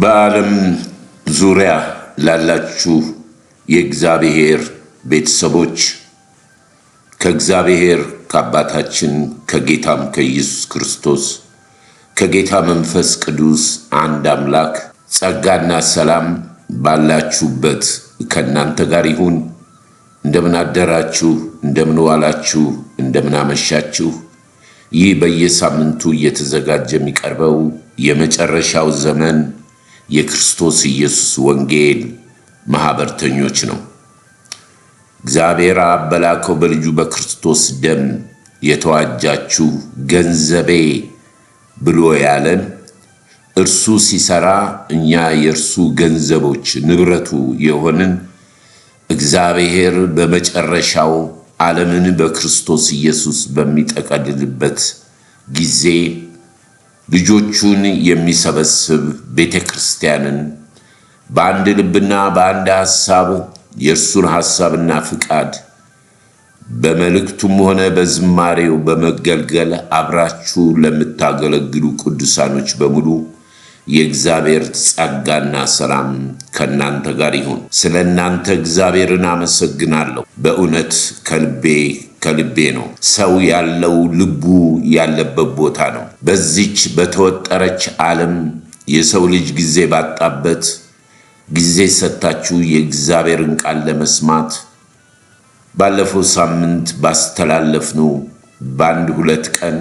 በዓለም ዙሪያ ላላችሁ የእግዚአብሔር ቤተሰቦች ከእግዚአብሔር ከአባታችን ከጌታም ከኢየሱስ ክርስቶስ ከጌታ መንፈስ ቅዱስ አንድ አምላክ ጸጋና ሰላም ባላችሁበት ከናንተ ጋር ይሁን። እንደምን አደራችሁ፣ እንደምን ዋላችሁ፣ እንደምን አመሻችሁ። ይህ በየሳምንቱ እየተዘጋጀ የሚቀርበው የመጨረሻው ዘመን የክርስቶስ ኢየሱስ ወንጌል ማህበርተኞች ነው። እግዚአብሔር በላከው በልጁ በክርስቶስ ደም የተዋጃችሁ ገንዘቤ ብሎ ያለን እርሱ ሲሰራ እኛ የእርሱ ገንዘቦች ንብረቱ የሆንን እግዚአብሔር በመጨረሻው ዓለምን በክርስቶስ ኢየሱስ በሚጠቀልልበት ጊዜ ልጆቹን የሚሰበስብ ቤተክርስቲያንን በአንድ ልብና በአንድ ሐሳብ የእርሱን ሐሳብና ፍቃድ በመልእክቱም ሆነ በዝማሬው በመገልገል አብራችሁ ለምታገለግሉ ቅዱሳኖች በሙሉ የእግዚአብሔር ጸጋና ሰላም ከናንተ ጋር ይሁን። ስለናንተ እግዚአብሔርን አመሰግናለሁ። በእውነት ከልቤ ነው። ሰው ያለው ልቡ ያለበት ቦታ ነው። በዚች በተወጠረች ዓለም የሰው ልጅ ጊዜ ባጣበት ጊዜ ሰጣችሁ የእግዚአብሔርን ቃል ለመስማት ባለፈው ሳምንት ባስተላለፍነው በአንድ ሁለት ቀን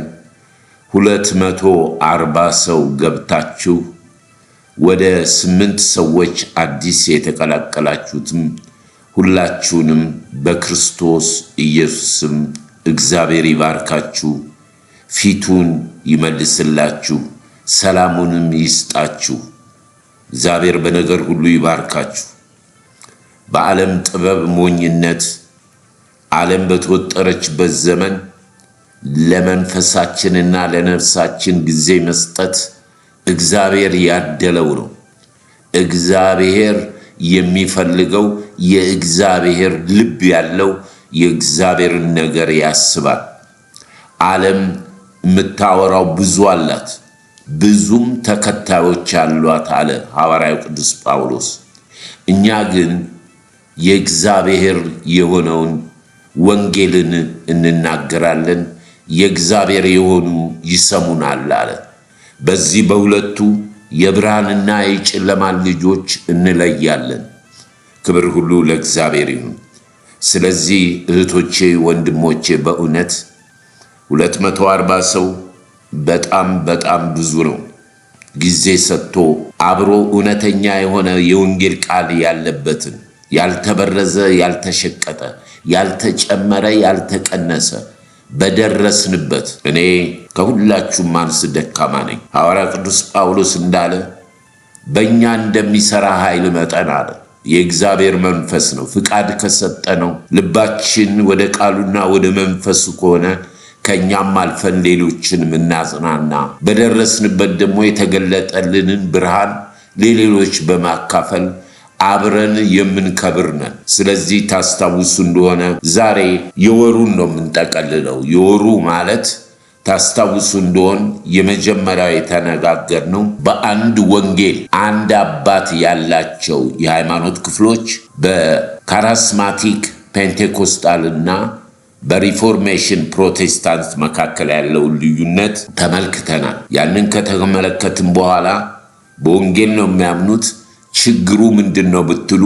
240 ሰው ገብታችሁ ወደ 8 ሰዎች አዲስ የተቀላቀላችሁትም ሁላችሁንም በክርስቶስ ኢየሱስም እግዚአብሔር ይባርካችሁ፣ ፊቱን ይመልስላችሁ፣ ሰላሙንም ይስጣችሁ። እግዚአብሔር በነገር ሁሉ ይባርካችሁ። በዓለም ጥበብ ሞኝነት ዓለም በተወጠረችበት ዘመን ለመንፈሳችንና ለነፍሳችን ጊዜ መስጠት እግዚአብሔር ያደለው ነው። እግዚአብሔር የሚፈልገው የእግዚአብሔር ልብ ያለው የእግዚአብሔርን ነገር ያስባል። ዓለም የምታወራው ብዙ አላት፣ ብዙም ተከታዮች አሏት አለ ሐዋርያው ቅዱስ ጳውሎስ። እኛ ግን የእግዚአብሔር የሆነውን ወንጌልን እንናገራለን፣ የእግዚአብሔር የሆኑ ይሰሙናል አለ። በዚህ በሁለቱ የብርሃንና የጨለማ ልጆች እንለያለን። ክብር ሁሉ ለእግዚአብሔር ይሁን። ስለዚህ እህቶቼ ወንድሞቼ፣ በእውነት 240 ሰው በጣም ብዙ ነው። ጊዜ ሰጥቶ አብሮ እውነተኛ የሆነ የወንጌል ቃል ያለበትን ያልተበረዘ፣ ያልተሸቀጠ፣ ያልተጨመረ፣ ያልተቀነሰ በደረስንበት እኔ ከሁላችሁም ማንስ ደካማ ነኝ። ሐዋርያ ቅዱስ ጳውሎስ እንዳለ በእኛ እንደሚሰራ ኃይል መጠን አለ። የእግዚአብሔር መንፈስ ነው። ፍቃድ ከሰጠነው ልባችን ወደ ቃሉና ወደ መንፈሱ ከሆነ ከኛም አልፈን ሌሎችን ምናጽናና በደረስንበት ደግሞ የተገለጠልንን ብርሃን ለሌሎች በማካፈል አብረን የምንከብር ነን። ስለዚህ ታስታውሱ እንደሆነ ዛሬ የወሩን ነው የምንጠቀልለው። የወሩ ማለት ታስታውሱ እንደሆነ የመጀመሪያው የተነጋገርነው በአንድ ወንጌል አንድ አባት ያላቸው የሃይማኖት ክፍሎች በካሪስማቲክ ፔንቴኮስታልና በሪፎርሜሽን ፕሮቴስታንት መካከል ያለውን ልዩነት ተመልክተናል። ያንን ከተመለከትን በኋላ በወንጌል ነው የሚያምኑት። ችግሩ ምንድነው ብትሉ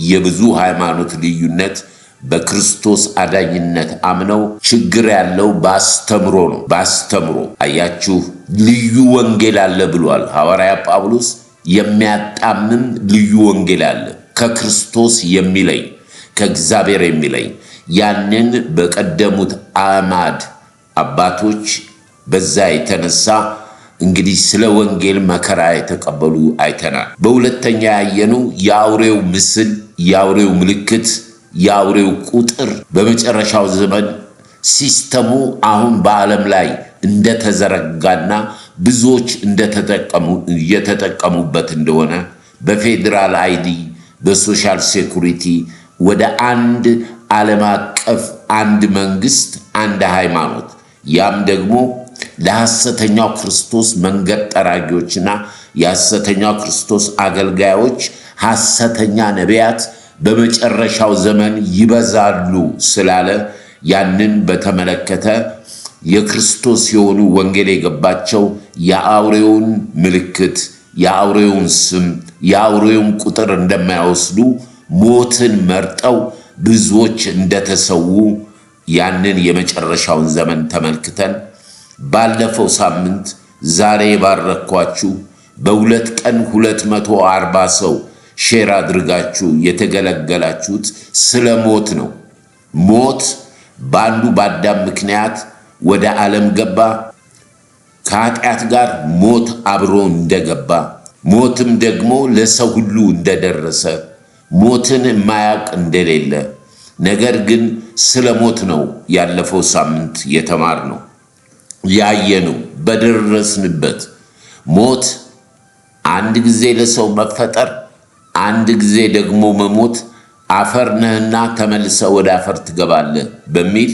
የብዙ ሃይማኖት ልዩነት በክርስቶስ አዳኝነት አምነው ችግር ያለው ባስተምሮ ነው። ባስተምሮ አያችሁ፣ ልዩ ወንጌል አለ ብሏል ሐዋርያ ጳውሎስ። የሚያጣምም ልዩ ወንጌል አለ፣ ከክርስቶስ የሚለይ ከእግዚአብሔር የሚለይ። ያንን በቀደሙት አማድ አባቶች በዛ የተነሳ እንግዲህ ስለ ወንጌል መከራ የተቀበሉ አይተናል። በሁለተኛ ያየነው የአውሬው ምስል፣ የአውሬው ምልክት፣ የአውሬው ቁጥር በመጨረሻው ዘመን ሲስተሙ አሁን በዓለም ላይ እንደተዘረጋና ብዙዎች እየተጠቀሙበት እንደሆነ በፌደራል አይዲ በሶሻል ሴኩሪቲ ወደ አንድ ዓለም አቀፍ አንድ መንግስት አንድ ሃይማኖት ያም ደግሞ ለሐሰተኛው ክርስቶስ መንገድ ጠራጊዎችና የሐሰተኛው ክርስቶስ አገልጋዮች፣ ሐሰተኛ ነቢያት በመጨረሻው ዘመን ይበዛሉ ስላለ ያንን በተመለከተ የክርስቶስ የሆኑ ወንጌል የገባቸው የአውሬውን ምልክት፣ የአውሬውን ስም፣ የአውሬውን ቁጥር እንደማይወስዱ ሞትን መርጠው ብዙዎች እንደተሰዉ ያንን የመጨረሻውን ዘመን ተመልክተን ባለፈው ሳምንት ዛሬ ባረኳችሁ በሁለት ቀን 240 ሰው ሼር አድርጋችሁ የተገለገላችሁት ስለ ሞት ነው። ሞት በአንዱ በአዳም ምክንያት ወደ ዓለም ገባ። ከኃጢአት ጋር ሞት አብሮ እንደገባ፣ ሞትም ደግሞ ለሰው ሁሉ እንደደረሰ፣ ሞትን የማያውቅ እንደሌለ፣ ነገር ግን ስለ ሞት ነው ያለፈው ሳምንት የተማርነው ያየነው በደረስንበት። ሞት አንድ ጊዜ ለሰው መፈጠር፣ አንድ ጊዜ ደግሞ መሞት፣ አፈር ነህና ተመልሰ ወደ አፈር ትገባለህ በሚል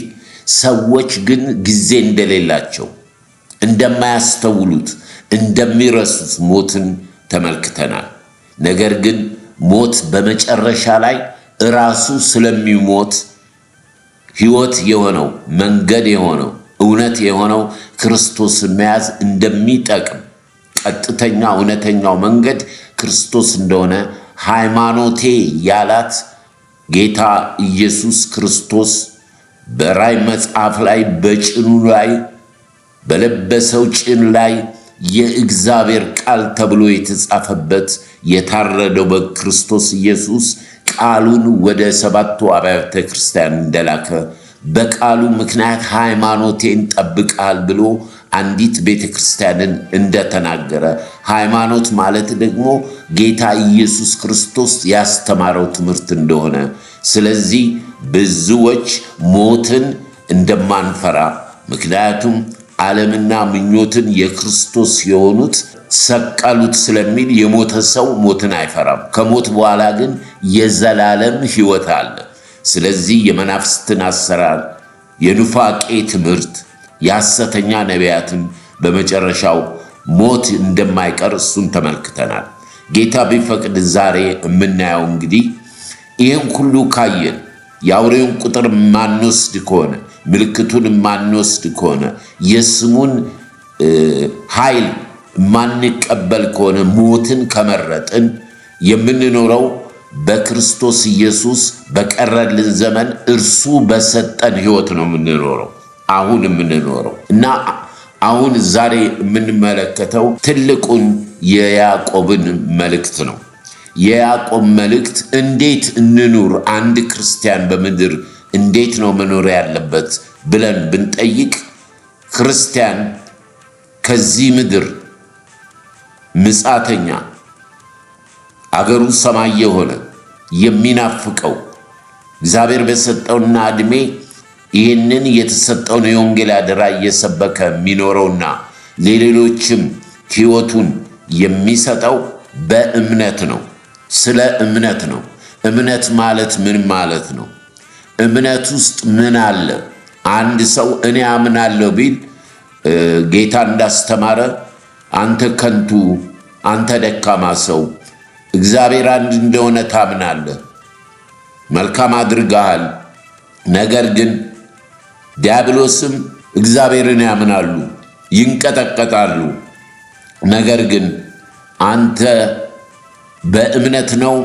ሰዎች ግን ጊዜ እንደሌላቸው፣ እንደማያስተውሉት፣ እንደሚረሱት ሞትን ተመልክተናል። ነገር ግን ሞት በመጨረሻ ላይ ራሱ ስለሚሞት ሕይወት የሆነው መንገድ የሆነው እውነት የሆነው ክርስቶስን መያዝ እንደሚጠቅም፣ ቀጥተኛ እውነተኛው መንገድ ክርስቶስ እንደሆነ ሃይማኖቴ ያላት ጌታ ኢየሱስ ክርስቶስ በራእይ መጽሐፍ ላይ በጭኑ ላይ በለበሰው ጭን ላይ የእግዚአብሔር ቃል ተብሎ የተጻፈበት የታረደው በክርስቶስ ኢየሱስ ቃሉን ወደ 7ቱ አብያተ ክርስቲያን እንደላከ በቃሉ ምክንያት ሃይማኖቴን ጠብቃል ብሎ አንዲት ቤተ ክርስቲያንን እንደተናገረ፣ ሃይማኖት ማለት ደግሞ ጌታ ኢየሱስ ክርስቶስ ያስተማረው ትምህርት እንደሆነ፣ ስለዚህ ብዙዎች ሞትን እንደማንፈራ፣ ምክንያቱም ዓለምና ምኞትን የክርስቶስ የሆኑት ሰቀሉት ስለሚል የሞተ ሰው ሞትን አይፈራም። ከሞት በኋላ ግን የዘላለም ሕይወት አለ። ስለዚህ የመናፍስትን አሰራር፣ የኑፋቄ ትምህርት፣ የሐሰተኛ ነቢያትን በመጨረሻው ሞት እንደማይቀር እሱን ተመልክተናል። ጌታ ቢፈቅድ ዛሬ የምናየው እንግዲህ ይህን ሁሉ ካየን የአውሬውን ቁጥር ማንወስድ ከሆነ፣ ምልክቱን ማንወስድ ከሆነ፣ የስሙን ኃይል ማንቀበል ከሆነ፣ ሞትን ከመረጥን የምንኖረው በክርስቶስ ኢየሱስ በቀረልን ዘመን እርሱ በሰጠን ሕይወት ነው የምንኖረው አሁን የምንኖረው እና አሁን ዛሬ የምንመለከተው ትልቁን የያዕቆብን መልእክት ነው። የያዕቆብ መልእክት እንዴት እንኑር፣ አንድ ክርስቲያን በምድር እንዴት ነው መኖር ያለበት ብለን ብንጠይቅ ክርስቲያን ከዚህ ምድር ምጻተኛ አገሩ ሰማይ የሆነ የሚናፍቀው እግዚአብሔር በሰጠውና ዕድሜ ይህንን የተሰጠውን የወንጌል አደራ እየሰበከ የሚኖረውና ለሌሎችም ሕይወቱን የሚሰጠው በእምነት ነው። ስለ እምነት ነው። እምነት ማለት ምን ማለት ነው? እምነት ውስጥ ምን አለ? አንድ ሰው እኔ አምናለሁ ቢል ጌታ እንዳስተማረ አንተ ከንቱ፣ አንተ ደካማ ሰው እግዚአብሔር አንድ እንደሆነ ታምናለህ፣ መልካም አድርገሃል። ነገር ግን ዲያብሎስም እግዚአብሔርን ያምናሉ፣ ይንቀጠቀጣሉ። ነገር ግን አንተ በእምነት ነው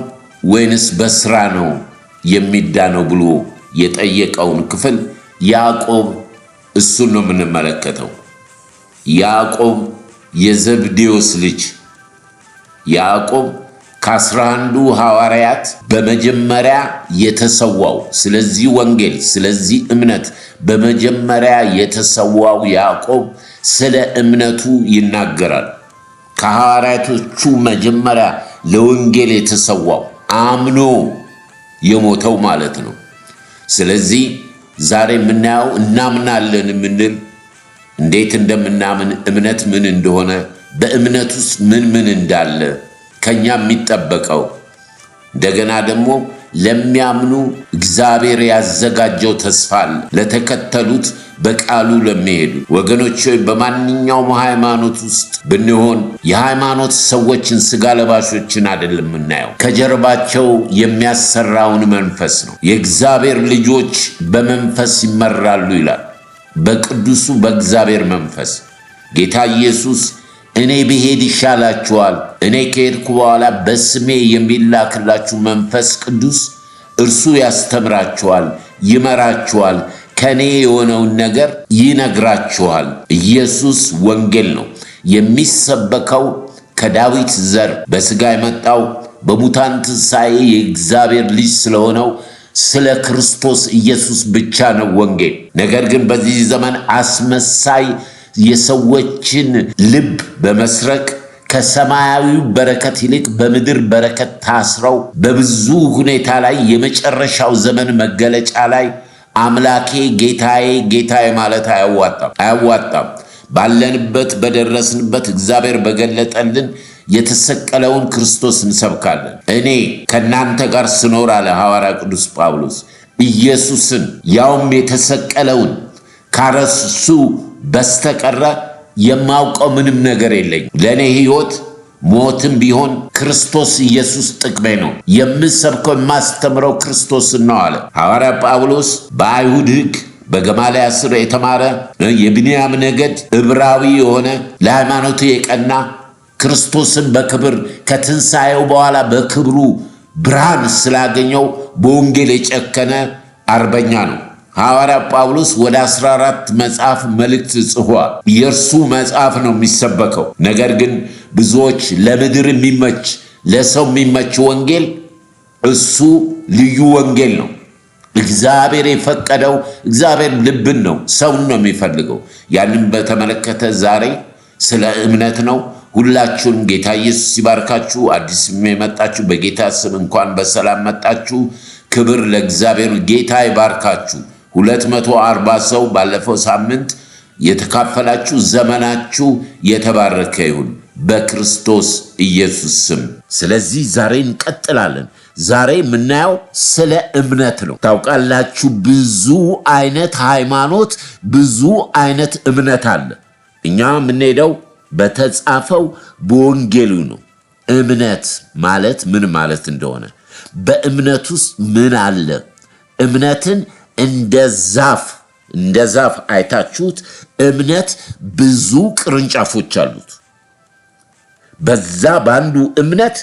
ወይንስ በስራ ነው የሚዳነው ብሎ የጠየቀውን ክፍል ያዕቆብ እሱን ነው የምንመለከተው። ያዕቆብ የዘብዴዎስ ልጅ ያዕቆብ ከ11 ሐዋርያት በመጀመሪያ የተሰዋው፣ ስለዚህ ወንጌል ስለዚህ እምነት በመጀመሪያ የተሰዋው ያዕቆብ ስለ እምነቱ ይናገራል። ከሐዋርያቶቹ መጀመሪያ ለወንጌል የተሰዋው አምኖ የሞተው ማለት ነው። ስለዚህ ዛሬ የምናየው እናምናለን የምንል እንዴት እንደምናምን፣ እምነት ምን እንደሆነ፣ በእምነት ውስጥ ምን እንዳለ ከኛ የሚጠበቀው፣ እንደገና ደግሞ ለሚያምኑ እግዚአብሔር ያዘጋጀው ተስፋ አለ፣ ለተከተሉት በቃሉ ለሚሄዱ ወገኖች ሆይ በማንኛውም ሃይማኖት ውስጥ ብንሆን የሃይማኖት ሰዎችን ስጋ ለባሾችን አይደለም የምናየው፣ ከጀርባቸው የሚያሰራውን መንፈስ ነው። የእግዚአብሔር ልጆች በመንፈስ ይመራሉ ይላል፣ በቅዱሱ በእግዚአብሔር መንፈስ። ጌታ ኢየሱስ እኔ ብሄድ ይሻላችኋል፣ እኔ ከሄድኩ በኋላ በስሜ የሚላክላችሁ መንፈስ ቅዱስ እርሱ ያስተምራችኋል፣ ይመራችኋል፣ ከኔ የሆነውን ነገር ይነግራችኋል። ኢየሱስ ወንጌል ነው የሚሰበከው ከዳዊት ዘር በሥጋ የመጣው በሙታን ትንሣኤ የእግዚአብሔር ልጅ ስለሆነው ስለ ክርስቶስ ኢየሱስ ብቻ ነው ወንጌል። ነገር ግን በዚህ ዘመን አስመሳይ የሰዎችን ልብ በመስረቅ ከሰማያዊው በረከት ይልቅ በምድር በረከት ታስረው በብዙ ሁኔታ ላይ የመጨረሻው ዘመን መገለጫ ላይ አምላኬ ጌታዬ ጌታዬ ማለት አያዋጣም። ባለንበት በደረስንበት እግዚአብሔር በገለጠልን የተሰቀለውን ክርስቶስ እንሰብካለን። እኔ ከናንተ ጋር ስኖር አለ ሐዋርያ ቅዱስ ጳውሎስ ኢየሱስን ያውም የተሰቀለውን ካረሱ በስተቀረ የማውቀው ምንም ነገር የለኝም። ለእኔ ሕይወት ሞትም ቢሆን ክርስቶስ ኢየሱስ ጥቅሜ ነው። የምሰብከው የማስተምረው ክርስቶስን ነው አለ ሐዋርያ ጳውሎስ። በአይሁድ ሕግ በገማልያል ስር የተማረ የብንያም ነገድ ዕብራዊ የሆነ ለሃይማኖቱ የቀና ክርስቶስን በክብር ከትንሣኤው በኋላ በክብሩ ብርሃን ስላገኘው በወንጌል የጨከነ አርበኛ ነው። ሐዋርያ ጳውሎስ ወደ 14 መጽሐፍ መልእክት ጽፏል። የእርሱ መጽሐፍ ነው የሚሰበከው። ነገር ግን ብዙዎች ለምድር የሚመች ለሰው የሚመች ወንጌል እሱ ልዩ ወንጌል ነው። እግዚአብሔር የፈቀደው እግዚአብሔር ልብን ነው፣ ሰውን ነው የሚፈልገው። ያንን በተመለከተ ዛሬ ስለ እምነት ነው። ሁላችሁም ጌታ ኢየሱስ ይባርካችሁ። አዲስ የመጣችሁ በጌታ ስም እንኳን በሰላም መጣችሁ። ክብር ለእግዚአብሔር። ጌታ ይባርካችሁ። 240 ሰው ባለፈው ሳምንት የተካፈላችሁ ዘመናችሁ የተባረከ ይሁን በክርስቶስ ኢየሱስ ስም። ስለዚህ ዛሬ እንቀጥላለን። ዛሬ የምናየው ስለ እምነት ነው። ታውቃላችሁ ብዙ አይነት ሃይማኖት፣ ብዙ አይነት እምነት አለ። እኛ የምንሄደው በተጻፈው በወንጌሉ ነው። እምነት ማለት ምን ማለት እንደሆነ፣ በእምነት ውስጥ ምን አለ? እምነትን እንደ ዛፍ አይታችሁት፣ እምነት ብዙ ቅርንጫፎች አሉት። በዛ ባንዱ እምነት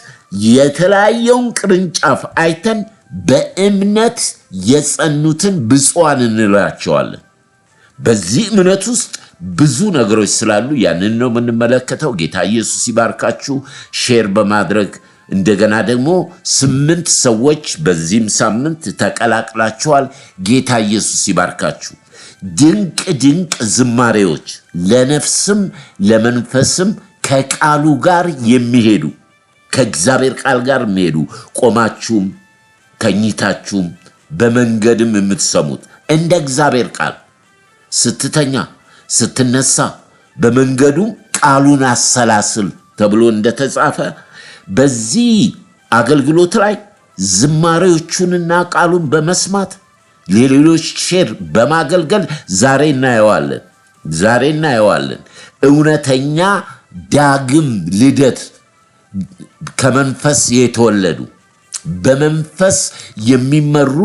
የተለያየውን ቅርንጫፍ አይተን በእምነት የጸኑትን ብፁዓን እንላቸዋለን። በዚህ እምነት ውስጥ ብዙ ነገሮች ስላሉ ያንን ነው የምንመለከተው። ጌታ ኢየሱስ ይባርካችሁ። ሼር በማድረግ እንደገና ደግሞ 8 ሰዎች በዚህም ሳምንት ተቀላቅላችኋል። ጌታ ኢየሱስ ይባርካችሁ። ድንቅ ድንቅ ዝማሬዎች ለነፍስም ለመንፈስም ከቃሉ ጋር የሚሄዱ ከእግዚአብሔር ቃል ጋር የሚሄዱ ቆማችሁም ተኝታችሁም በመንገድም የምትሰሙት እንደ እግዚአብሔር ቃል ስትተኛ ስትነሳ በመንገዱ ቃሉን አሰላስል ተብሎ እንደተጻፈ በዚህ አገልግሎት ላይ ዝማሬዎቹንና ቃሉን በመስማት ለሌሎች ሼር በማገልገል ዛሬ እናየዋለን። እውነተኛ ዳግም ልደት ከመንፈስ የተወለዱ በመንፈስ የሚመሩ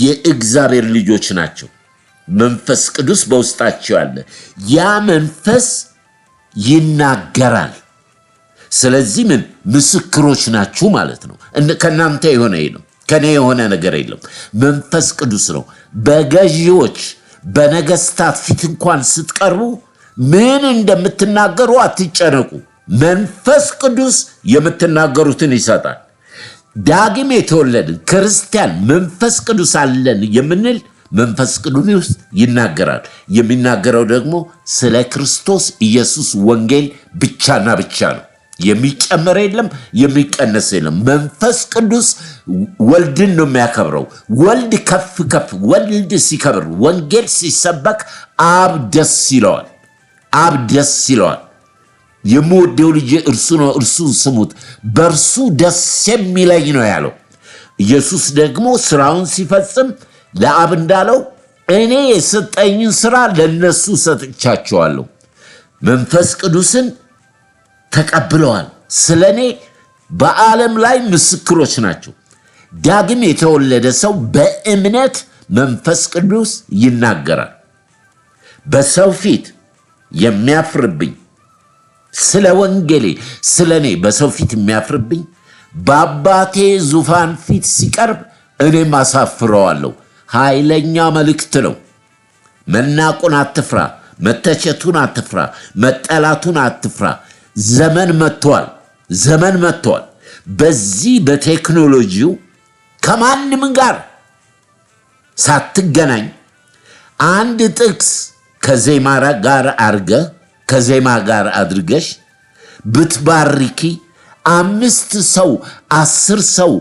የእግዚአብሔር ልጆች ናቸው። መንፈስ ቅዱስ በውስጣቸው አለ። ያ መንፈስ ይናገራል። ስለዚህ ምን ምስክሮች ናችሁ ማለት ነው። ከናንተ የሆነ ነው፣ ከኔ የሆነ ነገር የለም። መንፈስ ቅዱስ ነው። በገዢዎች በነገስታት ፊት እንኳን ስትቀርቡ ምን እንደምትናገሩ አትጨነቁ። መንፈስ ቅዱስ የምትናገሩትን ይሰጣል። ዳግም የተወለድን ክርስቲያን መንፈስ ቅዱስ አለን የምንል መንፈስ ቅዱስ ይናገራል። የሚናገረው ደግሞ ስለ ክርስቶስ ኢየሱስ ወንጌል ብቻና ብቻ ነው። የሚጨመር የለም፣ የሚቀነስ የለም። መንፈስ ቅዱስ ወልድን ነው የሚያከብረው። ወልድ ከፍ ወልድ ሲከብር፣ ወንጌል ሲሰበክ አብ ደስ ይለዋል። የምወደው ልጄ እርሱ ነው፣ እርሱን ስሙት፣ በእርሱ ደስ የሚለኝ ነው ያለው። ኢየሱስ ደግሞ ስራውን ሲፈጽም ለአብ እንዳለው እኔ የሰጠኝን ስራ ለነሱ ሰጥቻቸዋለሁ። መንፈስ ቅዱስን ተቀብለዋል። ስለኔ በዓለም ላይ ምስክሮች ናቸው። ዳግም የተወለደ ሰው በእምነት መንፈስ ቅዱስ ይናገራል። በሰው ፊት የሚያፍርብኝ ስለ ወንጌሌ ስለኔ በሰው ፊት የሚያፍርብኝ በአባቴ ዙፋን ፊት ሲቀርብ እኔም አሳፍረዋለሁ። ኃይለኛ መልእክት ነው። መናቁን አትፍራ፣ መተቸቱን አትፍራ፣ መጠላቱን አትፍራ። ዘመን መጥቷል። በዚህ በቴክኖሎጂው ከማንም ጋር ሳትገናኝ አንድ ጥቅስ ከዜማ ጋር አድርገሽ ብትባርኪ 5 ሰው 10 ሰው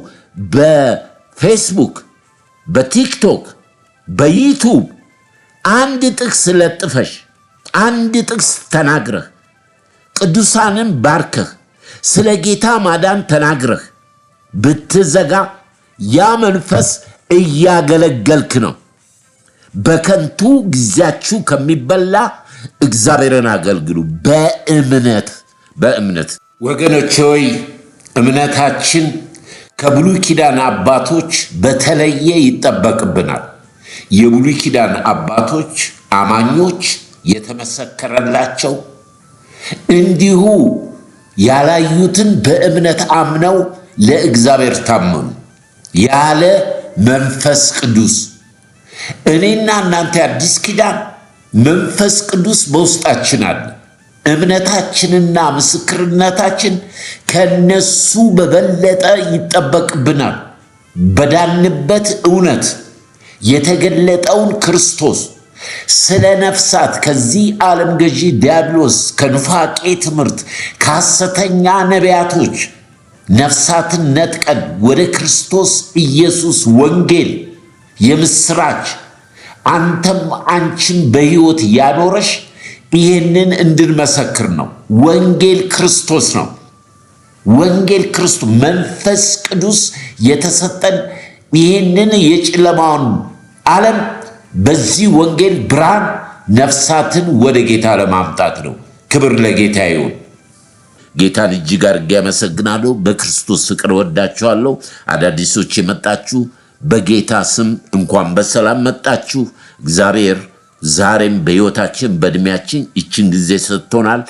በፌስቡክ በቲክቶክ በዩቱብ አንድ ጥቅስ ለጥፈሽ አንድ ጥቅስ ተናግረህ ቅዱሳንን ባርከህ ስለ ጌታ ማዳን ተናግረህ ብትዘጋ ያ መንፈስ እያገለገልክ ነው። በከንቱ ጊዜያችሁ ከሚበላ እግዚአብሔርን አገልግሉ በእምነት። ወገኖች ሆይ እምነታችን ከብሉይ ኪዳን አባቶች በተለየ ይጠበቅብናል። የብሉይ ኪዳን አባቶች አማኞች የተመሰከረላቸው እንዲሁ ያላዩትን በእምነት አምነው ለእግዚአብሔር ታመኑ ያለ መንፈስ ቅዱስ። እኔና እናንተ አዲስ ኪዳን መንፈስ ቅዱስ በውስጣችን አለ። እምነታችንና ምስክርነታችን ከነሱ በበለጠ ይጠበቅብናል። በዳንበት እውነት የተገለጠውን ክርስቶስ ስለ ነፍሳት ከዚህ ዓለም ገዢ ዲያብሎስ ከኑፋቄ ትምህርት ከሐሰተኛ ነቢያቶች ነፍሳትን ነጥቀን ወደ ክርስቶስ ኢየሱስ ወንጌል የምስራች አንተም አንቺን በሕይወት ያኖረሽ ይህንን እንድንመሰክር ነው። ወንጌል ክርስቶስ ነው። ወንጌል ክርስቶስ መንፈስ ቅዱስ የተሰጠን ይህንን የጨለማውን ዓለም በዚህ ወንጌል ብርሃን ነፍሳትን ወደ ጌታ ለማምጣት ነው። ክብር ለጌታ ይሁን። ጌታን እጅግ አድርጌ አመሰግናለሁ። በክርስቶስ ፍቅር ወዳችኋለሁ። አዳዲሶች የመጣችሁ በጌታ ስም እንኳን በሰላም መጣችሁ። እግዚአብሔር ዛሬም በሕይወታችን በዕድሜያችን ይችን ጊዜ ሰጥቶናል።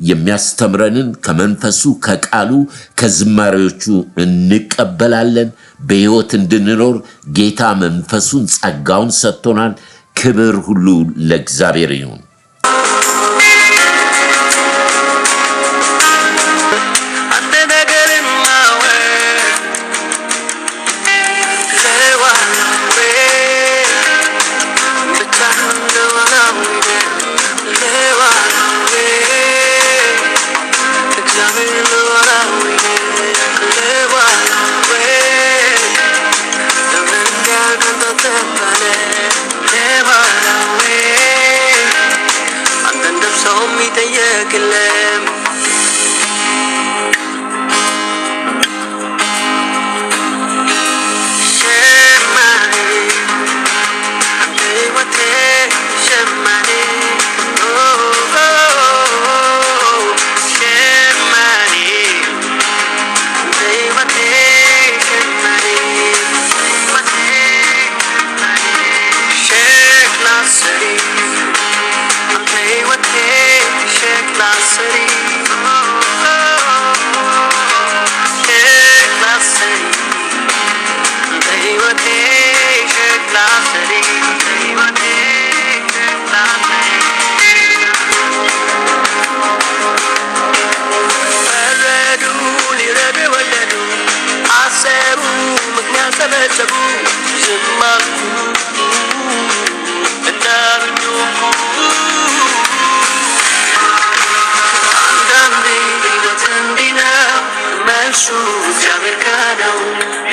የሚያስተምረንን ከመንፈሱ ከቃሉ ከዝማሬዎቹ እንቀበላለን። በሕይወት እንድንኖር ጌታ መንፈሱን ጸጋውን ሰጥቶናል። ክብር ሁሉ ለእግዚአብሔር ይሁን።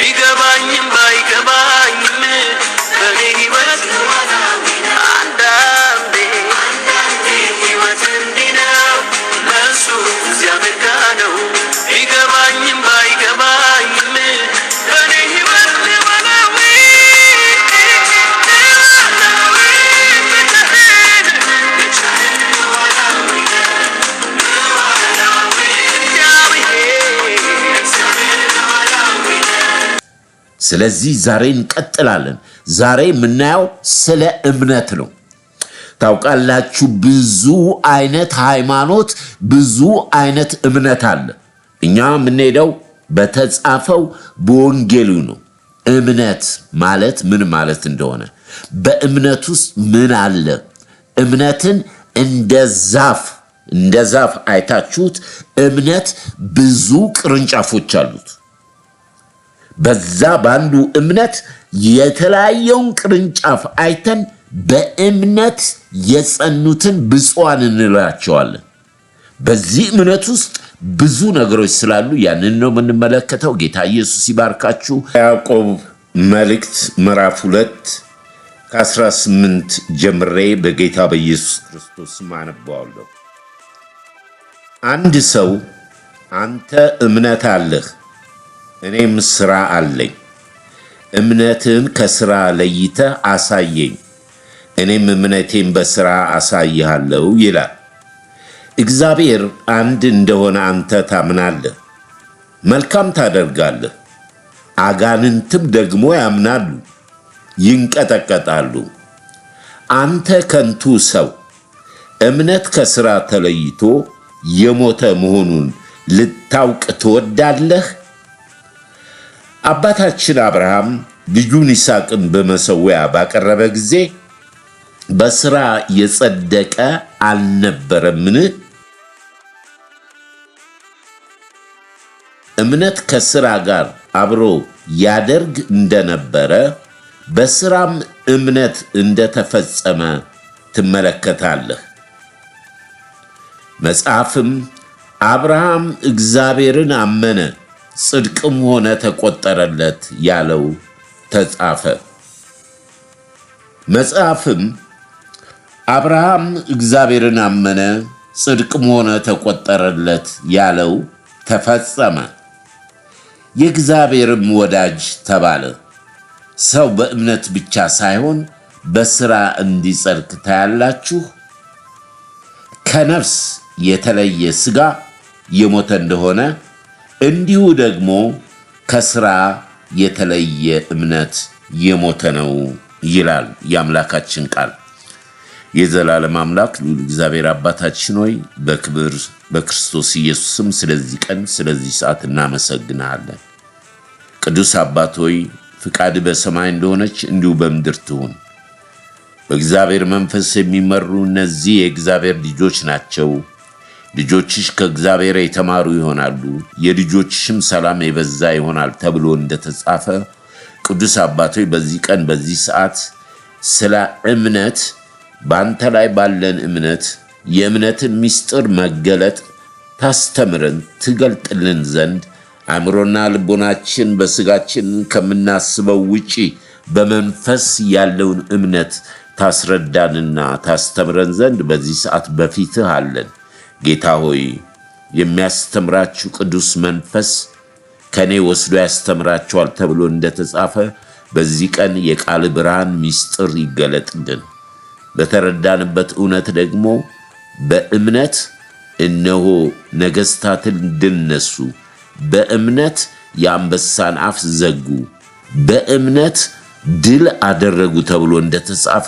ይገባኝም ባይገባኝም በኔ ህይወት ስለዚህ ዛሬ እንቀጥላለን። ዛሬ የምናየው ስለ እምነት ነው። ታውቃላችሁ ብዙ አይነት ሃይማኖት፣ ብዙ አይነት እምነት አለ። እኛ የምንሄደው በተጻፈው በወንጌሉ ነው። እምነት ማለት ምን ማለት እንደሆነ፣ በእምነት ውስጥ ምን አለ? እምነትን እንደ ዛፍ አይታችሁት፣ እምነት ብዙ ቅርንጫፎች አሉት። በዛ ባንዱ እምነት የተለያየውን ቅርንጫፍ አይተን በእምነት የጸኑትን ብፁዓን እንላቸዋለን። በዚህ እምነት ውስጥ ብዙ ነገሮች ስላሉ ያንን ነው የምንመለከተው። ጌታ ኢየሱስ ይባርካችሁ። ያዕቆብ መልእክት ምዕራፍ 2 ከ18 ጀምሬ በጌታ በኢየሱስ ክርስቶስ አነባዋለሁ። አንድ ሰው አንተ እምነት አለህ፣ እኔም ሥራ አለኝ፣ እምነትህን ከሥራ ለይተህ አሳየኝ፣ እኔም እምነቴን በሥራ አሳይሃለሁ ይላል። እግዚአብሔር አንድ እንደሆነ አንተ ታምናለህ፣ መልካም ታደርጋለህ። አጋንንትም ደግሞ ያምናሉ፣ ይንቀጠቀጣሉ። አንተ ከንቱ ሰው፣ እምነት ከሥራ ተለይቶ የሞተ መሆኑን ልታውቅ ትወዳለህ? አባታችን አብርሃም ልጁን ይስሐቅን በመሠዊያ ባቀረበ ጊዜ በሥራ የጸደቀ አልነበረምን? እምነት ከሥራ ጋር አብሮ ያደርግ እንደነበረ በሥራም እምነት እንደተፈጸመ ትመለከታለህ። መጽሐፍም አብርሃም እግዚአብሔርን አመነ፣ ጽድቅም ሆነ ተቆጠረለት ያለው ተጻፈ። መጽሐፍም አብርሃም እግዚአብሔርን አመነ፣ ጽድቅም ሆነ ተቆጠረለት ያለው ተፈጸመ፣ የእግዚአብሔርም ወዳጅ ተባለ። ሰው በእምነት ብቻ ሳይሆን በሥራ እንዲጸድቅ ታያላችሁ። ከነፍስ የተለየ ሥጋ የሞተ እንደሆነ እንዲሁ ደግሞ ከሥራ የተለየ እምነት የሞተ ነው ይላል የአምላካችን ቃል። የዘላለም አምላክ ልዑል እግዚአብሔር አባታችን ሆይ በክብር በክርስቶስ ኢየሱስም ስለዚህ ቀን ስለዚህ ሰዓት እናመሰግናለን። ቅዱስ አባት ሆይ ፍቃድ በሰማይ እንደሆነች እንዲሁ በምድር ትሁን። በእግዚአብሔር መንፈስ የሚመሩ እነዚህ የእግዚአብሔር ልጆች ናቸው። ልጆችሽ ከእግዚአብሔር የተማሩ ይሆናሉ፣ የልጆችሽም ሰላም የበዛ ይሆናል ተብሎ እንደተጻፈ ቅዱስ አባት ሆይ በዚህ ቀን በዚህ ሰዓት ስለ እምነት በአንተ ላይ ባለን እምነት የእምነትን ምስጢር መገለጥ ታስተምረን ትገልጥልን ዘንድ አእምሮና ልቦናችን በሥጋችን ከምናስበው ውጪ በመንፈስ ያለውን እምነት ታስረዳንና ታስተምረን ዘንድ በዚህ ሰዓት በፊትህ አለን። ጌታ ሆይ የሚያስተምራችሁ ቅዱስ መንፈስ ከኔ ወስዶ ያስተምራችኋል ተብሎ እንደተጻፈ በዚህ ቀን የቃል ብርሃን ምስጢር ይገለጥልን። በተረዳንበት እውነት ደግሞ በእምነት እነሆ ነገሥታትን ድል ነሱ፣ በእምነት የአንበሳን አፍ ዘጉ፣ በእምነት ድል አደረጉ ተብሎ እንደተጻፈ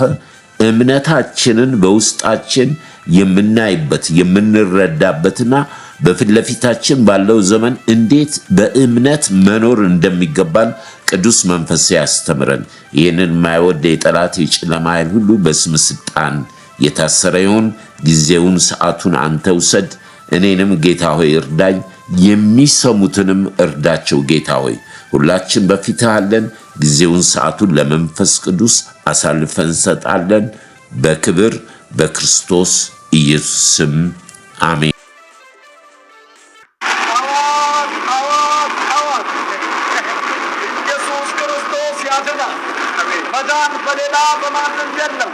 እምነታችንን በውስጣችን የምናይበት የምንረዳበትና በፊት ለፊታችን ባለው ዘመን እንዴት በእምነት መኖር እንደሚገባን ቅዱስ መንፈስ ያስተምረን። ይህንን የማይወድ የጠላት የጨለማ ኃይል ሁሉ በስም ስልጣን የታሰረ ይሁን። ጊዜውን ሰዓቱን አንተ ውሰድ። እኔንም ጌታ ሆይ እርዳኝ፣ የሚሰሙትንም እርዳቸው። ጌታ ሆይ ሁላችን በፊትህ አለን። ጊዜውን ሰዓቱን ለመንፈስ ቅዱስ አሳልፈን እንሰጣለን። በክብር በክርስቶስ ኢየሱስ ስም አሜን። ኢየሱስ ክርስቶስ ያድናል። መዳን በሌላ በማንም የለም።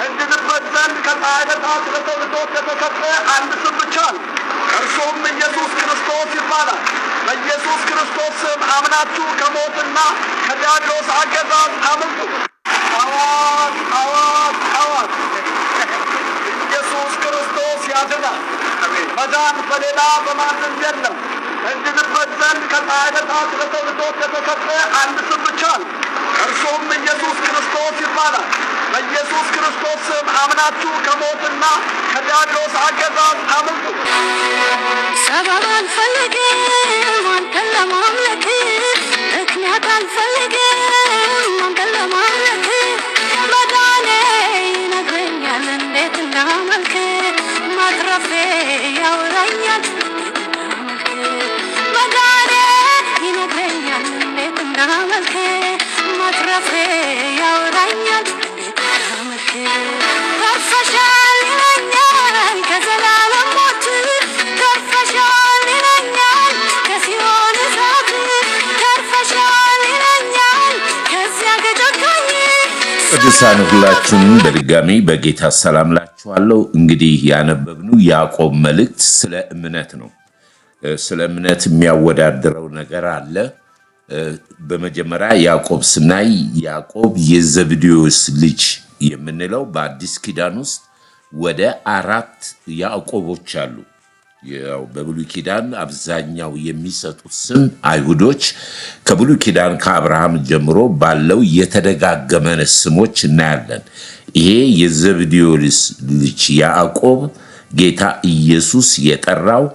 እንድንበት ዘንድ ከፀሐይ በታች ለሰው ልጆች የተሰጠ አንድ ስም ብቻ ነው፣ እርሱም ኢየሱስ ክርስቶስ ይባላል። በኢየሱስ ክርስቶስ ስም አምናችሁ ከሞትና ከዲያብሎስ አገዛዝ አምልጡ። አዋጅ! አዋጅ! አዋጅ! ኢየሱስ ክርስቶስ ያድናል። መዳን በሌላ በማንም የለም። እንድንበት ዘንድ ከፀሐይ በታች ለሰው ልጆች የተሰጠ አንድ ስም ብቻ ነው። እርሱም ኢየሱስ ክርስቶስ ይባላል። በኢየሱስ ክርስቶስ ስም አምናችሁ ከሞትና ከዲያብሎስ አገዛዝ አምልጡ። ሰበብ አልፈልግም አንተን ለማምለክ፣ ምክንያት አልፈልግም አንተን ለማምለክ። መዳኔ ይነግረኛል እንዴት እንዳመልክ፣ ማትረፌ ያወራኛል መዳኔ ይነግረኛል እንዴት እንዳመልክ፣ ማትረፌ ያወራኛል እንዳመልክ። ተርፈሻል ይለኛል ከዘላለም ሞት፣ ተርፈሻል ይለኛል ከሲኦል እሳት፣ ተርፈሻል ይለኛል ከዚያ ገጨካኝ። ቅዱሳን ሁላችሁም በድጋሚ በጌታ ሰላም ላችኋለሁ። እንግዲህ ያነበብነው ያዕቆብ መልእክት ስለ እምነት ነው። ስለ እምነት የሚያወዳድረው ነገር አለ። በመጀመሪያ ያዕቆብ ስናይ ያዕቆብ የዘብዴዎስ ልጅ የምንለው በአዲስ ኪዳን ውስጥ ወደ 4 ያዕቆቦች አሉ። ያው በብሉይ ኪዳን አብዛኛው የሚሰጡት ስም አይሁዶች ከብሉይ ኪዳን ከአብርሃም ጀምሮ ባለው የተደጋገመ ስሞች እናያለን። ይሄ የዘብዴዎስ ልጅ ያዕቆብ ጌታ ኢየሱስ የጠራው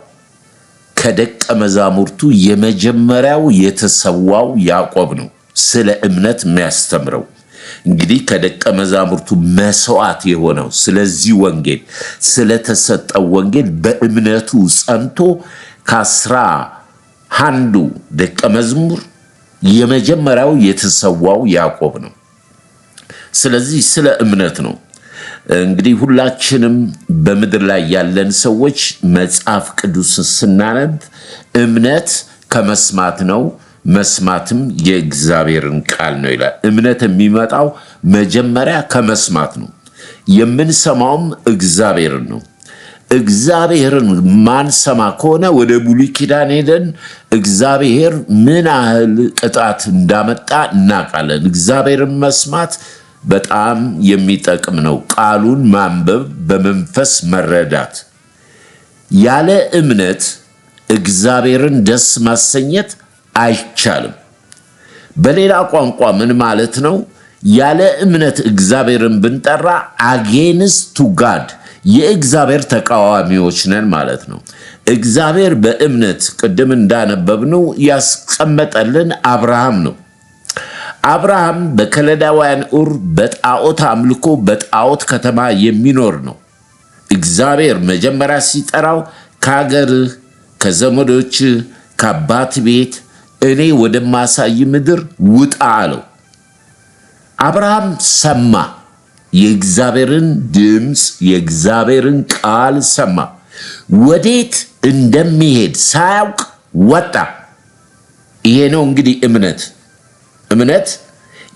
ከደቀ መዛሙርቱ የመጀመሪያው የተሰዋው ያዕቆብ ነው። ስለ እምነት የሚያስተምረው እንግዲህ ከደቀ መዛሙርቱ መስዋዕት የሆነው ስለዚህ ወንጌል ስለተሰጠው ወንጌል በእምነቱ ጸንቶ ከ11 ደቀ መዝሙር የመጀመሪያው የተሰዋው ያዕቆብ ነው። ስለዚህ ስለ እምነት ነው። እንግዲህ ሁላችንም በምድር ላይ ያለን ሰዎች መጽሐፍ ቅዱስ ስናነብ እምነት ከመስማት ነው፣ መስማትም የእግዚአብሔርን ቃል ነው ይላል። እምነት የሚመጣው መጀመሪያ ከመስማት ነው። የምንሰማውም እግዚአብሔርን ነው። እግዚአብሔርን ማንሰማ ከሆነ ወደ ብሉይ ኪዳን ሄደን እግዚአብሔር ምን ያህል ቅጣት እንዳመጣ እናውቃለን። እግዚአብሔርን መስማት በጣም የሚጠቅም ነው። ቃሉን ማንበብ፣ በመንፈስ መረዳት። ያለ እምነት እግዚአብሔርን ደስ ማሰኘት አይቻልም። በሌላ ቋንቋ ምን ማለት ነው? ያለ እምነት እግዚአብሔርን ብንጠራ አጌንስት ቱ ጋድ የእግዚአብሔር ተቃዋሚዎች ነን ማለት ነው። እግዚአብሔር በእምነት ቅድም እንዳነበብነው ያስቀመጠልን አብርሃም ነው። አብርሃም በከለዳውያን ኡር በጣዖት አምልኮ በጣዖት ከተማ የሚኖር ነው። እግዚአብሔር መጀመሪያ ሲጠራው ከሀገርህ ከዘመዶች ከአባት ቤት እኔ ወደማሳይ ምድር ውጣ አለው። አብርሃም ሰማ። የእግዚአብሔርን ድምፅ የእግዚአብሔርን ቃል ሰማ። ወዴት እንደሚሄድ ሳያውቅ ወጣ። ይሄ ነው እንግዲህ እምነት። እምነት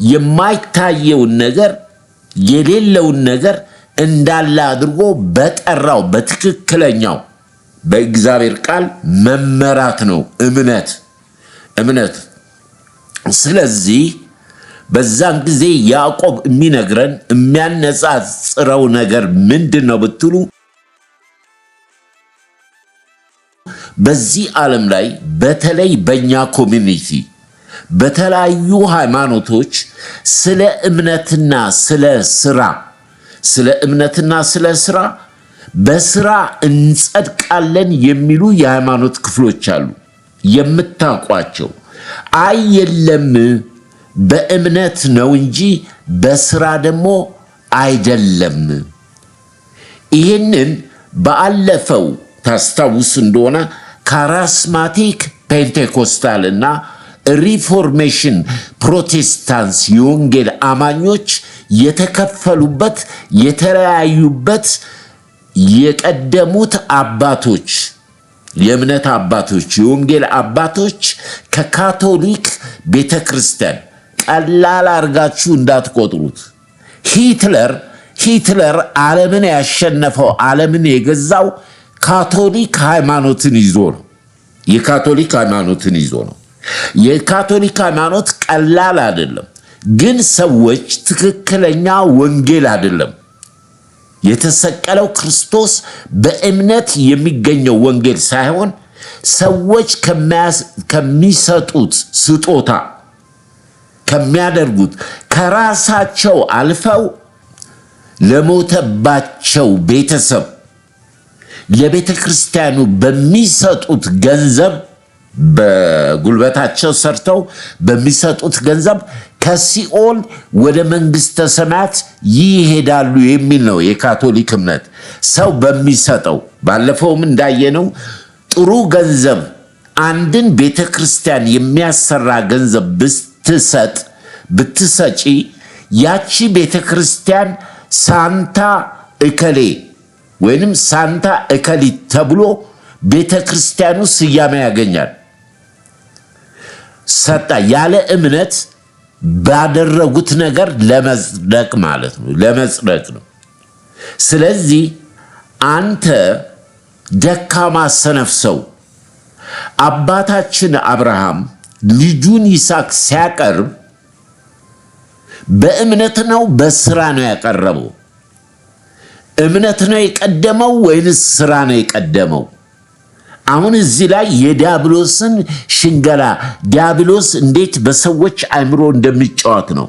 የማይታየውን ነገር የሌለውን ነገር እንዳለ አድርጎ በጠራው በትክክለኛው በእግዚአብሔር ቃል መመራት ነው እምነት። ስለዚህ በዛን ጊዜ ያዕቆብ የሚነግረን የሚያነጻጽረው ነገር ምንድን ነው ብትሉ በዚህ ዓለም ላይ በተለይ በእኛ ኮሚኒቲ በተለያዩ ሃይማኖቶች ስለ እምነትና ስለ ስራ በስራ እንጸድቃለን የሚሉ የሃይማኖት ክፍሎች አሉ የምታውቋቸው። አይ የለም በእምነት ነው እንጂ በስራ ደግሞ አይደለም። ይህንን ባለፈው ታስታውስ እንደሆነ ካሪስማቲክ ፔንቴኮስታል እና ሪፎርሜሽን ፕሮቴስታንት የወንጌል አማኞች የተከፈሉበት የተለያዩበት የቀደሙት አባቶች የእምነት አባቶች የወንጌል አባቶች ከካቶሊክ ቤተክርስቲያን ቀላል አርጋችሁ እንዳትቆጥሩት። ሂትለር ዓለምን ያሸነፈው ዓለምን የገዛው ካቶሊክ ሃይማኖትን ይዞ ነው። የካቶሊክ ሃይማኖት ቀላል አይደለም። ግን ሰዎች ትክክለኛ ወንጌል አይደለም የተሰቀለው ክርስቶስ በእምነት የሚገኘው ወንጌል ሳይሆን ሰዎች ከሚሰጡት ስጦታ ከሚያደርጉት ከራሳቸው አልፈው ለሞተባቸው ቤተሰብ ለቤተ ክርስቲያኑ በሚሰጡት ገንዘብ በጉልበታቸው ሰርተው በሚሰጡት ገንዘብ ከሲኦል ወደ መንግስተ ሰማያት ይሄዳሉ የሚል ነው የካቶሊክ እምነት። ሰው በሚሰጠው ባለፈውም እንዳየነው ጥሩ ገንዘብ አንድን ቤተ ክርስቲያን የሚያሰራ ገንዘብ ብትሰጪ ያቺ ቤተ ክርስቲያን ሳንታ እከሌ ወይንም ሳንታ እከሊት ተብሎ ቤተ ክርስቲያኑ ስያሜ ያገኛል። ሰጣ ያለ እምነት ባደረጉት ነገር ለመጽደቅ ማለት ነው፣ ለመጽደቅ ነው። ስለዚህ አንተ ደካማ ሰነፍ ሰው አባታችን አብርሃም ልጁን ይስሐቅ ሲያቀርብ በእምነት ነው በስራ ነው ያቀረበው? እምነት ነው የቀደመው ወይንስ ስራ ነው የቀደመው? አሁን እዚህ ላይ የዲያብሎስን ሽንገላ ዲያብሎስ እንዴት በሰዎች አእምሮ እንደሚጫወት ነው።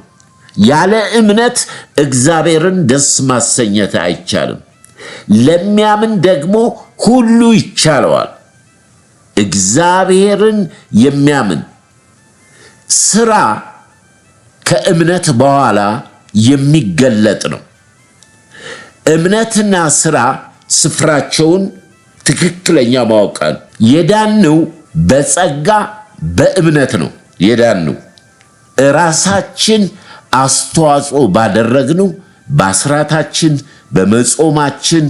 ያለ እምነት እግዚአብሔርን ደስ ማሰኘት አይቻልም። ለሚያምን ደግሞ ሁሉ ይቻለዋል። እግዚአብሔርን የሚያምን ስራ ከእምነት በኋላ የሚገለጥ ነው። እምነትና ስራ ስፍራቸውን ትክክለኛ ማወቃል። የዳነው በጸጋ በእምነት ነው። የዳነው ራሳችን አስተዋጽኦ ባደረግነው በአስራታችን በመጾማችን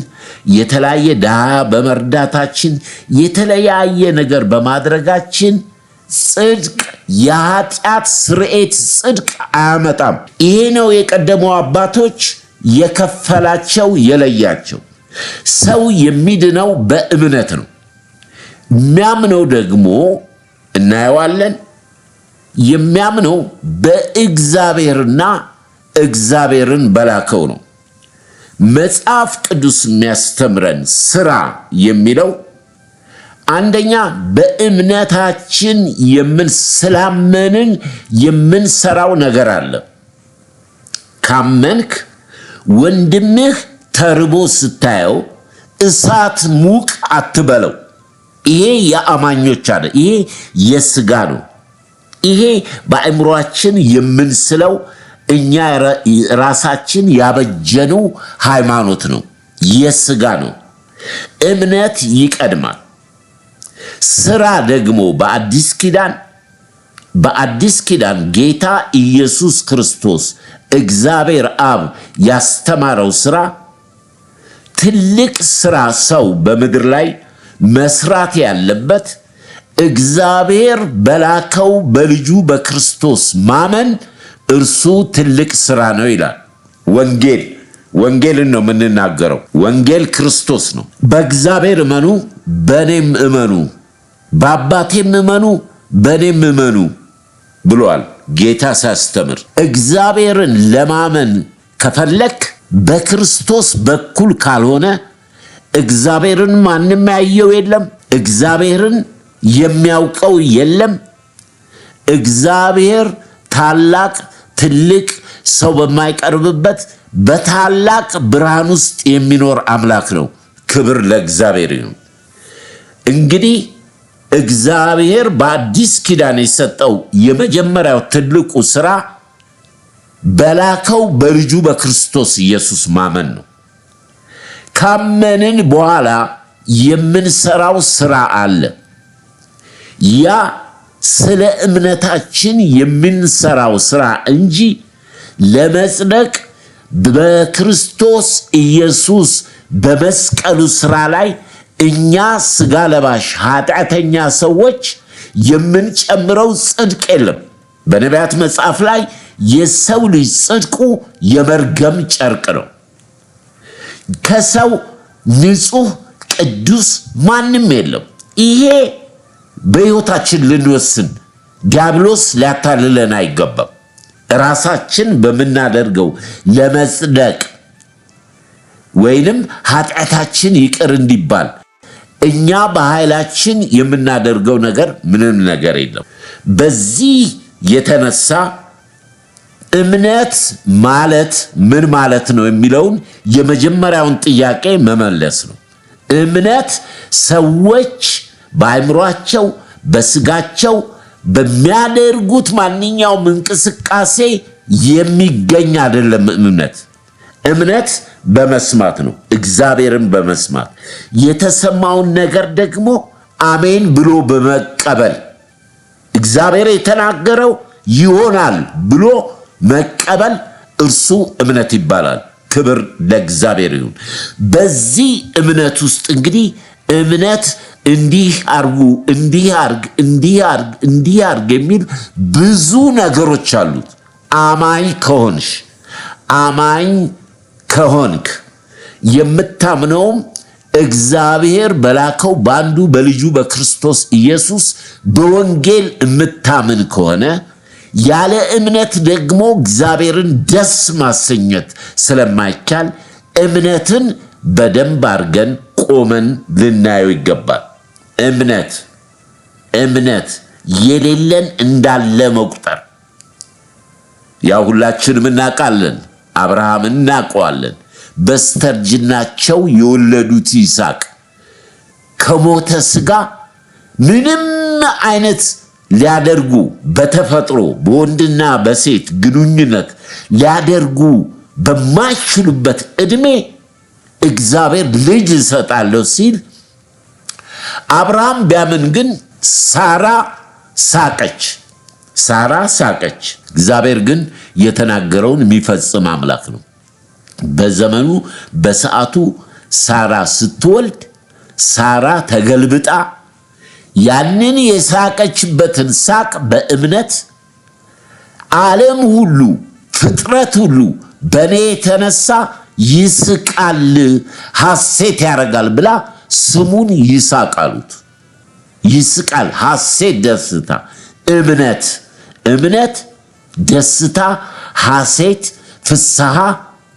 የተለያየ ድሃ በመርዳታችን የተለያየ ነገር በማድረጋችን ጽድቅ የኃጢአት ስርኤት ጽድቅ አያመጣም። ይሄ ነው የቀደሙ አባቶች የከፈላቸው የለያቸው። ሰው የሚድነው በእምነት ነው። የሚያምነው ደግሞ እናየዋለን። የሚያምነው በእግዚአብሔርና እግዚአብሔርን በላከው ነው። መጽሐፍ ቅዱስ የሚያስተምረን ስራ የሚለው አንደኛ በእምነታችን ስላመንን የምንሰራው ነገር አለ። ካመንክ ወንድምህ ተርቦ ስታየው እሳት ሙቅ አትበለው። ይሄ የአማኞች አለ። ይሄ የስጋ ነው። ይሄ በአእምሮአችን የምንስለው እኛ ራሳችን ያበጀነው ሃይማኖት ነው፣ የስጋ ነው። እምነት ይቀድማል። ስራ ደግሞ በአዲስ ኪዳን ጌታ ኢየሱስ ክርስቶስ እግዚአብሔር አብ ያስተማረው ስራ ትልቅ ስራ ሰው በምድር ላይ መስራት ያለበት እግዚአብሔር በላከው በልጁ በክርስቶስ ማመን እርሱ ትልቅ ስራ ነው ይላል። ወንጌልን ነው የምንናገረው። ወንጌል ክርስቶስ ነው። በእግዚአብሔር እመኑ፣ በእኔም እመኑ፣ በአባቴም እመኑ፣ በእኔም እመኑ ብሏል ጌታ ሲያስተምር። እግዚአብሔርን ለማመን ከፈለክ በክርስቶስ በኩል ካልሆነ እግዚአብሔርን ማንም ያየው የለም፣ እግዚአብሔርን የሚያውቀው የለም። እግዚአብሔር ታላቅ ትልቅ ሰው በማይቀርብበት በታላቅ ብርሃን ውስጥ የሚኖር አምላክ ነው። ክብር ለእግዚአብሔር ይሁን። እንግዲህ እግዚአብሔር በአዲስ ኪዳን የሰጠው የመጀመሪያው ትልቁ ስራ በላከው በልጁ በክርስቶስ ኢየሱስ ማመን ነው። ካመንን በኋላ የምንሰራው ስራ አለ። ያ ስለ እምነታችን የምንሰራው ስራ እንጂ ለመጽደቅ በክርስቶስ ኢየሱስ በመስቀሉ ስራ ላይ እኛ ስጋ ለባሽ ኃጢአተኛ ሰዎች የምንጨምረው ጽድቅ የለም። በነቢያት መጽሐፍ ላይ የሰው ልጅ ጽድቁ የመርገም ጨርቅ ነው። ከሰው ንጹህ ቅዱስ ማንም የለም። ይሄ በሕይወታችን ልንወስን ዲያብሎስ ሊያታልለን አይገባም። ራሳችን በምናደርገው ለመጽደቅ ወይንም ኃጢአታችን ይቅር እንዲባል እኛ በኃይላችን የምናደርገው ነገር ምንም ነገር የለም። በዚህ የተነሳ እምነት ማለት ምን ማለት ነው የሚለውን የመጀመሪያውን ጥያቄ መመለስ ነው። እምነት ሰዎች በአእምሯቸው በስጋቸው በሚያደርጉት ማንኛውም እንቅስቃሴ የሚገኝ አይደለም። እምነት በመስማት ነው፣ እግዚአብሔርን በመስማት የተሰማውን ነገር ደግሞ አሜን ብሎ በመቀበል እግዚአብሔር የተናገረው ይሆናል ብሎ መቀበል እርሱ እምነት ይባላል። ክብር ለእግዚአብሔር ይሁን። በዚህ እምነት ውስጥ እንግዲህ እምነት እንዲህ አርጉ፣ እንዲህ አርግ፣ እንዲህ አርግ፣ እንዲህ አርግ የሚል ብዙ ነገሮች አሉት። አማኝ ከሆንክ የምታምነውም እግዚአብሔር በላከው በአንዱ በልጁ በክርስቶስ ኢየሱስ በወንጌል የምታምን ከሆነ ያለ እምነት ደግሞ እግዚአብሔርን ደስ ማሰኘት ስለማይቻል እምነትን በደንብ አድርገን ቆመን ልናየው ይገባል። እምነት የሌለን እንዳለ መቁጠር። ያው ሁላችንም እናውቃለን፣ አብርሃምን እናውቀዋለን። በስተርጅናቸው የወለዱት ይስሐቅ ከሞተ ሥጋ ምንም አይነት ሊያደርጉ በተፈጥሮ በወንድና በሴት ግንኙነት ሊያደርጉ በማይችሉበት ዕድሜ እግዚአብሔር ልጅ እሰጣለሁ ሲል አብርሃም ቢያምን ግን ሳራ ሳቀች። እግዚአብሔር ግን የተናገረውን የሚፈጽም አምላክ ነው። በዘመኑ በሰዓቱ ሳራ ስትወልድ ሳራ ተገልብጣ ያንን የሳቀችበትን ሳቅ በእምነት ዓለም ሁሉ ፍጥረት ሁሉ በኔ የተነሳ ይስቃል፣ ሐሴት ያደርጋል ብላ ስሙን ይስሐቅ አሉት። ይስቃል፣ ሐሴት፣ ደስታ። እምነት ደስታ፣ ሐሴት፣ ፍስሐ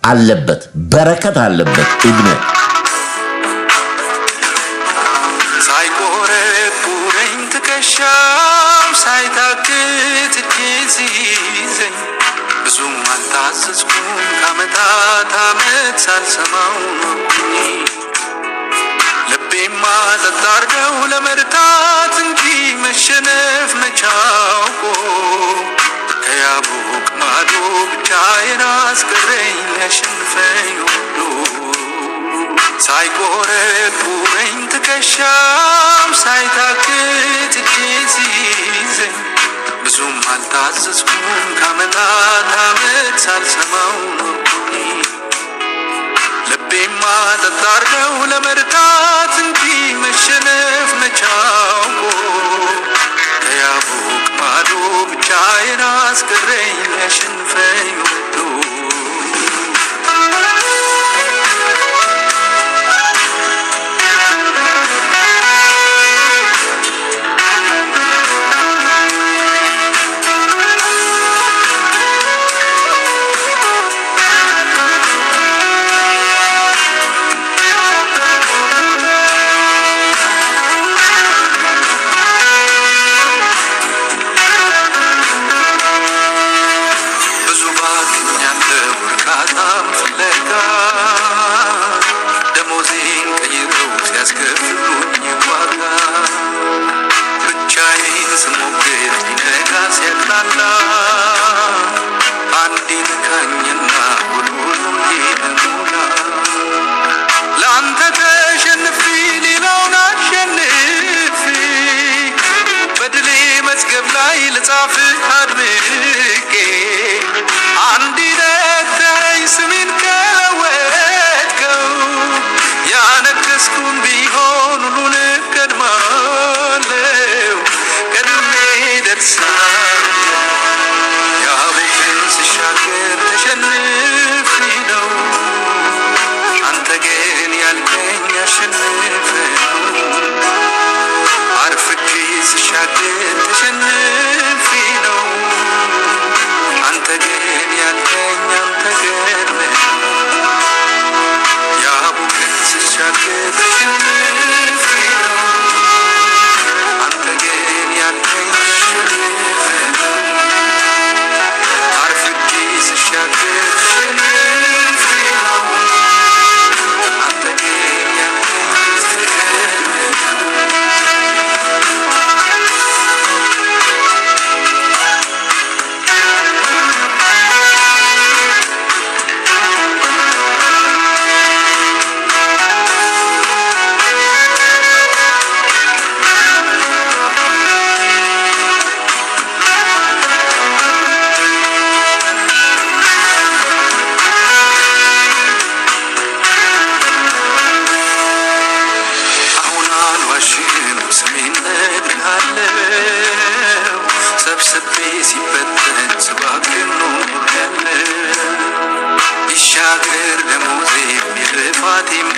አለበት፣ በረከት አለበት እምነት። ሳይቆረቁረኝ ትከሻው ሳይታክት እጄን ሲይዘኝ ብዙም አልታዘዝኩም ከዓመታት ዓመት ሳልሰማው ኖርኩኝ። ልቤማ ጸጥ አድርገው ለመርታት እንጂ መሸነፍ መቻውቆ ከያቦቅ ማዶ ብቻዬን አስቀረኝ ሊያሸንፈኝ ወዶ። ሳይቆረቁረኝ ትከሻው ሳይታክት እጄን ሲይዘኝ ብዙም አልታዘዝኩም ከዓመታት ዓመት ሳልሰማው ኖርኩኝ። ልቤማ ጸጥ አድርገው ለመርታት እንጂ መሸነፍ መቻውቆ ከያቦቅ ማዶ ብቻዬን አስቀረኝ ሊያሸንፈኝ ወዶ።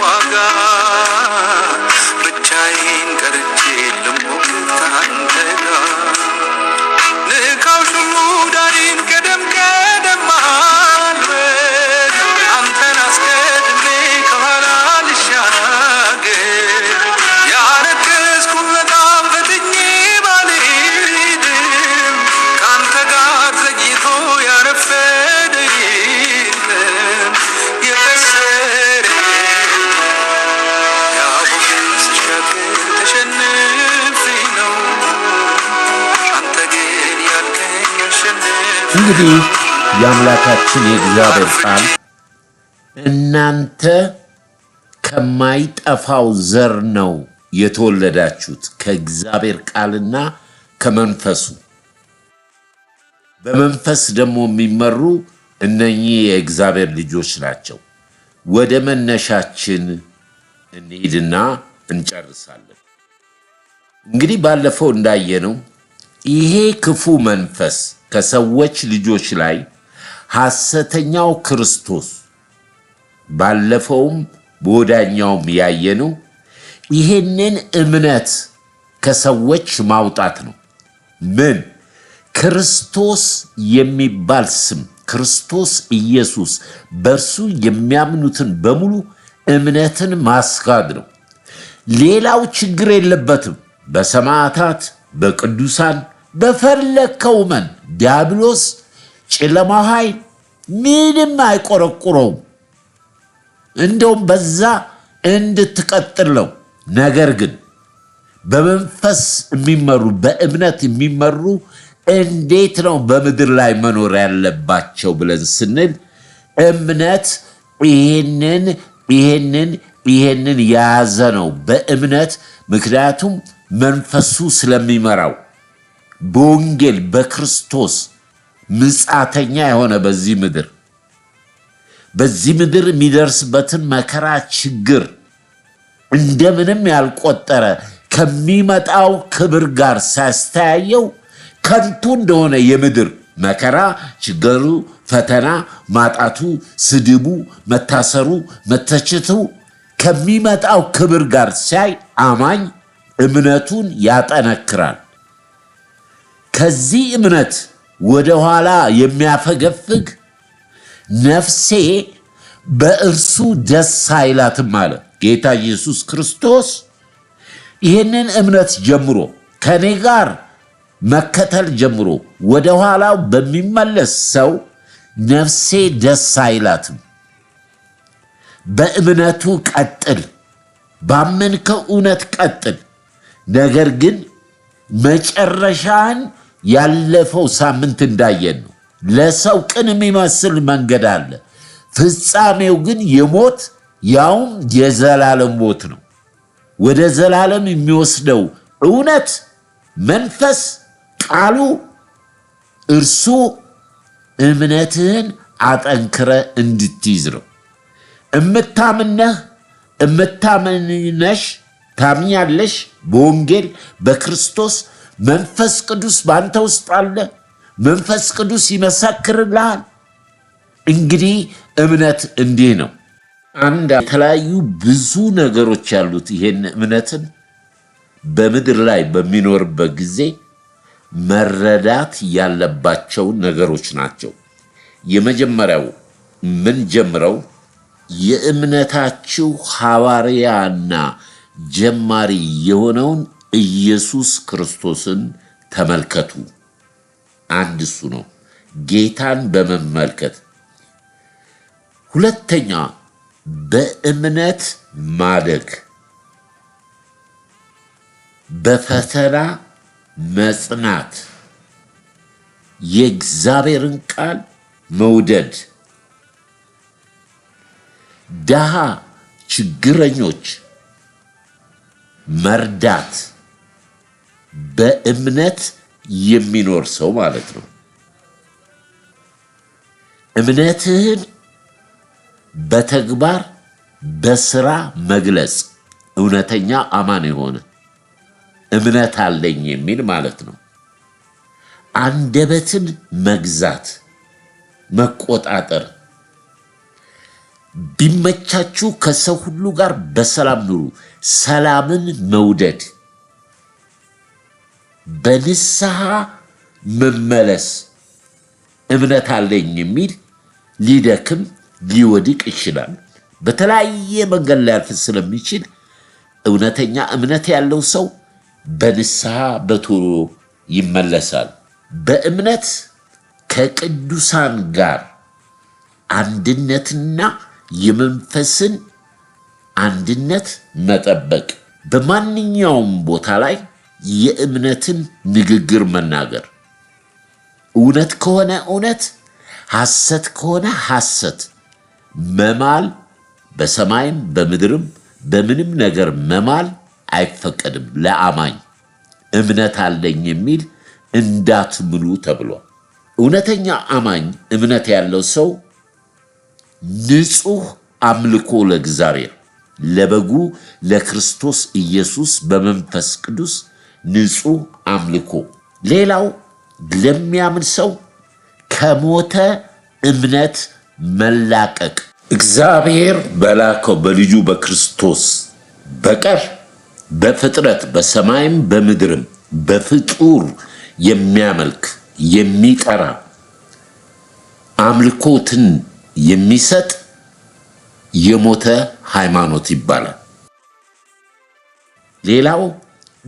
ዋጋ ብቻዬን ቀርቼ ልሞክር ካንተ ጋር ንካው ሽሙዳኔን ቀደም ቀደም አልበል አንተን አስቀድሜ ከኋላ ልሻገር ያረከስኩት በጣም ፈትኜ ባልሄድም ከአንተ ጋር ዘግይቶ ያረፈደ የለም የከሰረ ያቦቅን ስሻገር ተሸንፌ ነው አንተ ግን ያልከኝ አሸንፍ እንግዲህ የአምላካችን የእግዚአብሔር ቃል እናንተ ከማይጠፋው ዘር ነው የተወለዳችሁት ከእግዚአብሔር ቃልና ከመንፈሱ በመንፈስ ደግሞ የሚመሩ እነኚህ የእግዚአብሔር ልጆች ናቸው። ወደ መነሻችን እንሂድና እንጨርሳለን። እንግዲህ ባለፈው እንዳየነው ይሄ ክፉ መንፈስ ከሰዎች ልጆች ላይ ሐሰተኛው ክርስቶስ ባለፈውም በወዳኛውም ያየነው ይሄንን እምነት ከሰዎች ማውጣት ነው። ምን ክርስቶስ የሚባል ስም ክርስቶስ ኢየሱስ በእርሱ የሚያምኑትን በሙሉ እምነትን ማስካድ ነው። ሌላው ችግር የለበትም። በሰማዕታት በቅዱሳን በፈለከው መን ዲያብሎስ ጨለማ ኃይል ምንም አይቆረቁረውም። እንደውም በዛ እንድትቀጥል ነው። ነገር ግን በመንፈስ የሚመሩ በእምነት የሚመሩ እንዴት ነው በምድር ላይ መኖር ያለባቸው ብለን ስንል እምነት ይሄንን የያዘ ነው በእምነት ምክንያቱም መንፈሱ ስለሚመራው በወንጌል በክርስቶስ ምጻተኛ የሆነ በዚህ ምድር የሚደርስበትን መከራ ችግር እንደምንም ያልቆጠረ ከሚመጣው ክብር ጋር ሳስተያየው ከንቱ እንደሆነ የምድር መከራ ችግሩ ፈተና ማጣቱ ስድቡ መታሰሩ መተቸቱ ከሚመጣው ክብር ጋር ሳይ አማኝ እምነቱን ያጠነክራል። ከዚህ እምነት ወደ ኋላ የሚያፈገፍግ ነፍሴ በእርሱ ደስ አይላትም አለ ጌታ ኢየሱስ ክርስቶስ። ይህንን እምነት ጀምሮ ከኔ ጋር መከተል ጀምሮ ወደ ኋላው በሚመለስ ሰው ነፍሴ ደስ አይላትም። በእምነቱ ቀጥል፣ ባመንከው እውነት ቀጥል። ነገር ግን መጨረሻን ያለፈው ሳምንት እንዳየን ነው። ለሰው ቅን የሚመስል መንገድ አለ፣ ፍጻሜው ግን የሞት ያውም የዘላለም ሞት ነው። ወደ ዘላለም የሚወስደው እውነት መንፈስ ቃሉ እርሱ እምነትህን አጠንክረ እንድትይዝ ነው። እምታምነሽ ታምኛለሽ በወንጌል በክርስቶስ መንፈስ ቅዱስ በአንተ ውስጥ አለ። መንፈስ ቅዱስ ይመሰክርልሃል። እንግዲህ እምነት እንዲህ ነው። የተለያዩ ብዙ ነገሮች ያሉት ይሄን እምነትን በምድር ላይ በሚኖርበት ጊዜ መረዳት ያለባቸው ነገሮች ናቸው። የመጀመሪያው ምን ጀምረው የእምነታችሁ ሐዋርያና ጀማሪ የሆነውን ኢየሱስ ክርስቶስን ተመልከቱ። አንድ እሱ ነው፣ ጌታን በመመልከት። ሁለተኛ በእምነት ማደግ፣ በፈተና መጽናት፣ የእግዚአብሔርን ቃል መውደድ፣ ደሃ ችግረኞች መርዳት፣ በእምነት የሚኖር ሰው ማለት ነው። እምነትህን በተግባር በስራ መግለጽ፣ እውነተኛ አማን የሆነ እምነት አለኝ የሚል ማለት ነው። አንደበትን መግዛት፣ መቆጣጠር፣ ቢመቻችሁ ከሰው ሁሉ ጋር በሰላም ኑሩ። ሰላምን መውደድ፣ በንስሐ መመለስ። እምነት አለኝ የሚል ሊደክም ሊወድቅ ይችላል። በተለያየ መንገድ ሊያልፍ ስለሚችል እውነተኛ እምነት ያለው ሰው በንስሐ በቶሎ ይመለሳል። በእምነት ከቅዱሳን ጋር አንድነትና የመንፈስን አንድነት መጠበቅ፣ በማንኛውም ቦታ ላይ የእምነትን ንግግር መናገር፣ እውነት ከሆነ እውነት፣ ሐሰት ከሆነ ሐሰት መማል፣ በሰማይም በምድርም በምንም ነገር መማል አይፈቀድም። ለአማኝ እምነት አለኝ የሚል እንዳትምሉ ተብሏል። እውነተኛ አማኝ እምነት ያለው ሰው ንጹሕ አምልኮ ለእግዚአብሔር ለበጉ ለክርስቶስ ኢየሱስ በመንፈስ ቅዱስ ንጹሕ አምልኮ። ሌላው ለሚያምን ሰው ከሞተ እምነት መላቀቅ። እግዚአብሔር በላከው በልጁ በክርስቶስ በቀር በፍጥረት በሰማይም በምድርም በፍጡር የሚያመልክ የሚጠራ አምልኮትን የሚሰጥ የሞተ ሃይማኖት ይባላል። ሌላው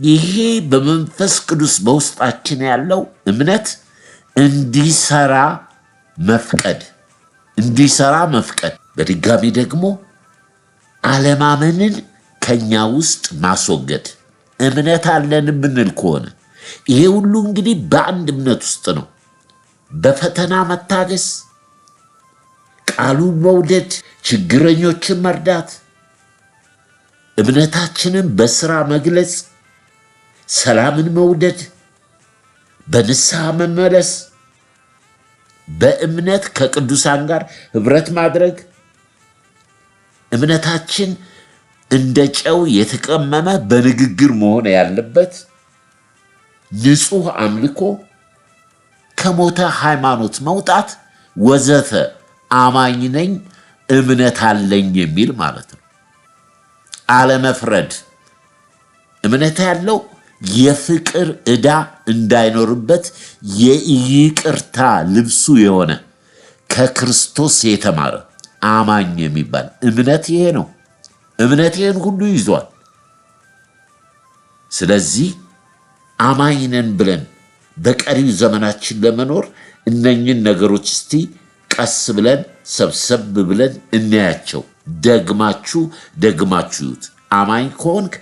ይሄ በመንፈስ ቅዱስ በውስጣችን ያለው እምነት እንዲሰራ መፍቀድ፣ በድጋሚ ደግሞ አለማመንን ከኛ ውስጥ ማስወገድ። እምነት አለን የምንል ከሆነ ይሄ ሁሉ እንግዲህ በአንድ እምነት ውስጥ ነው። በፈተና መታገስ፣ ቃሉን መውደድ፣ ችግረኞችን መርዳት፣ እምነታችንን በስራ መግለጽ፣ ሰላምን መውደድ፣ በንስሐ መመለስ፣ በእምነት ከቅዱሳን ጋር ህብረት ማድረግ፣ እምነታችን እንደ ጨው የተቀመመ በንግግር መሆን ያለበት፣ ንጹሕ አምልኮ፣ ከሞተ ሃይማኖት መውጣት ወዘተ። አማኝ ነኝ እምነት አለኝ የሚል ማለት ነው። አለመፍረድ። እምነት ያለው የፍቅር ዕዳ እንዳይኖርበት የይቅርታ ልብሱ የሆነ ከክርስቶስ የተማረ አማኝ የሚባል እምነት ይሄ ነው። እምነት ይህን ሁሉ ይዟል። ስለዚህ አማኝ ነን ብለን በቀሪው ዘመናችን ለመኖር እነኝን ነገሮች እስቲ ቀስ ብለን ሰብሰብ ብለን እናያቸው። ደግማችሁ ይዩት። አማኝ ከሆንክ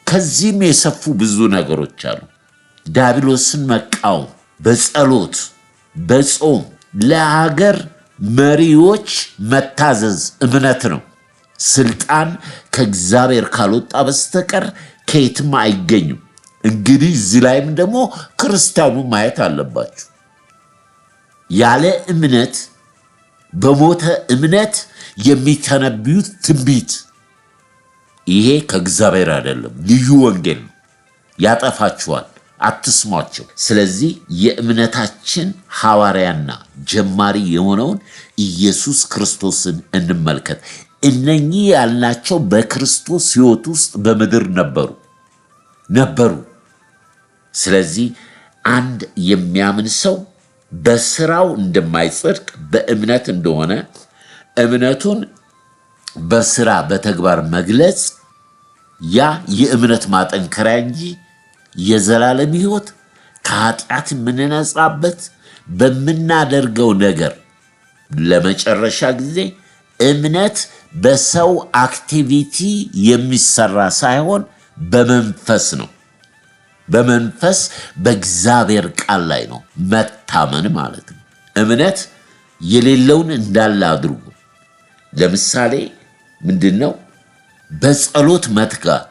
ከዚህም የሰፉ ብዙ ነገሮች አሉ። ዲያብሎስን መቃወም፣ በጸሎት በጾም ለሀገር መሪዎች መታዘዝ እምነት ነው። ስልጣን ከእግዚአብሔር ካልወጣ በስተቀር ከየትም አይገኝም። እንግዲህ እዚህ ላይም ደግሞ ክርስቲያኑ ማየት አለባችሁ። ያለ እምነት በሞተ እምነት የሚተነብዩት ትንቢት ይሄ ከእግዚአብሔር አይደለም፣ ልዩ ወንጌል ነው። ያጠፋችኋል፣ አትስሟቸው። ስለዚህ የእምነታችን ሐዋርያና ጀማሪ የሆነውን ኢየሱስ ክርስቶስን እንመልከት። እነኚህ ያልናቸው በክርስቶስ ሕይወት ውስጥ በምድር ነበሩ። ስለዚህ አንድ የሚያምን ሰው በስራው እንደማይጸድቅ በእምነት እንደሆነ እምነቱን በስራ በተግባር መግለጽ ያ የእምነት ማጠንከሪያ እንጂ የዘላለም ሕይወት ከኃጢአት የምንነጻበት በምናደርገው ነገር ለመጨረሻ ጊዜ እምነት በሰው አክቲቪቲ የሚሰራ ሳይሆን በመንፈስ ነው። በመንፈስ በእግዚአብሔር ቃል ላይ ነው መታመን ማለት ነው። እምነት የሌለውን እንዳለ አድርጉ። ለምሳሌ ምንድነው? በጸሎት መትጋት፣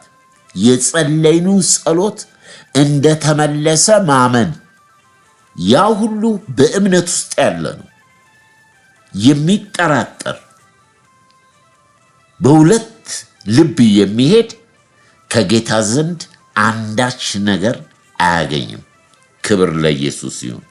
የጸለይኑ ጸሎት እንደተመለሰ ማመን፣ ያ ሁሉ በእምነት ውስጥ ያለ ነው። የሚጠራጠር በሁለት ልብ የሚሄድ ከጌታ ዘንድ አንዳች ነገር አያገኝም። ክብር ለኢየሱስ ይሁን።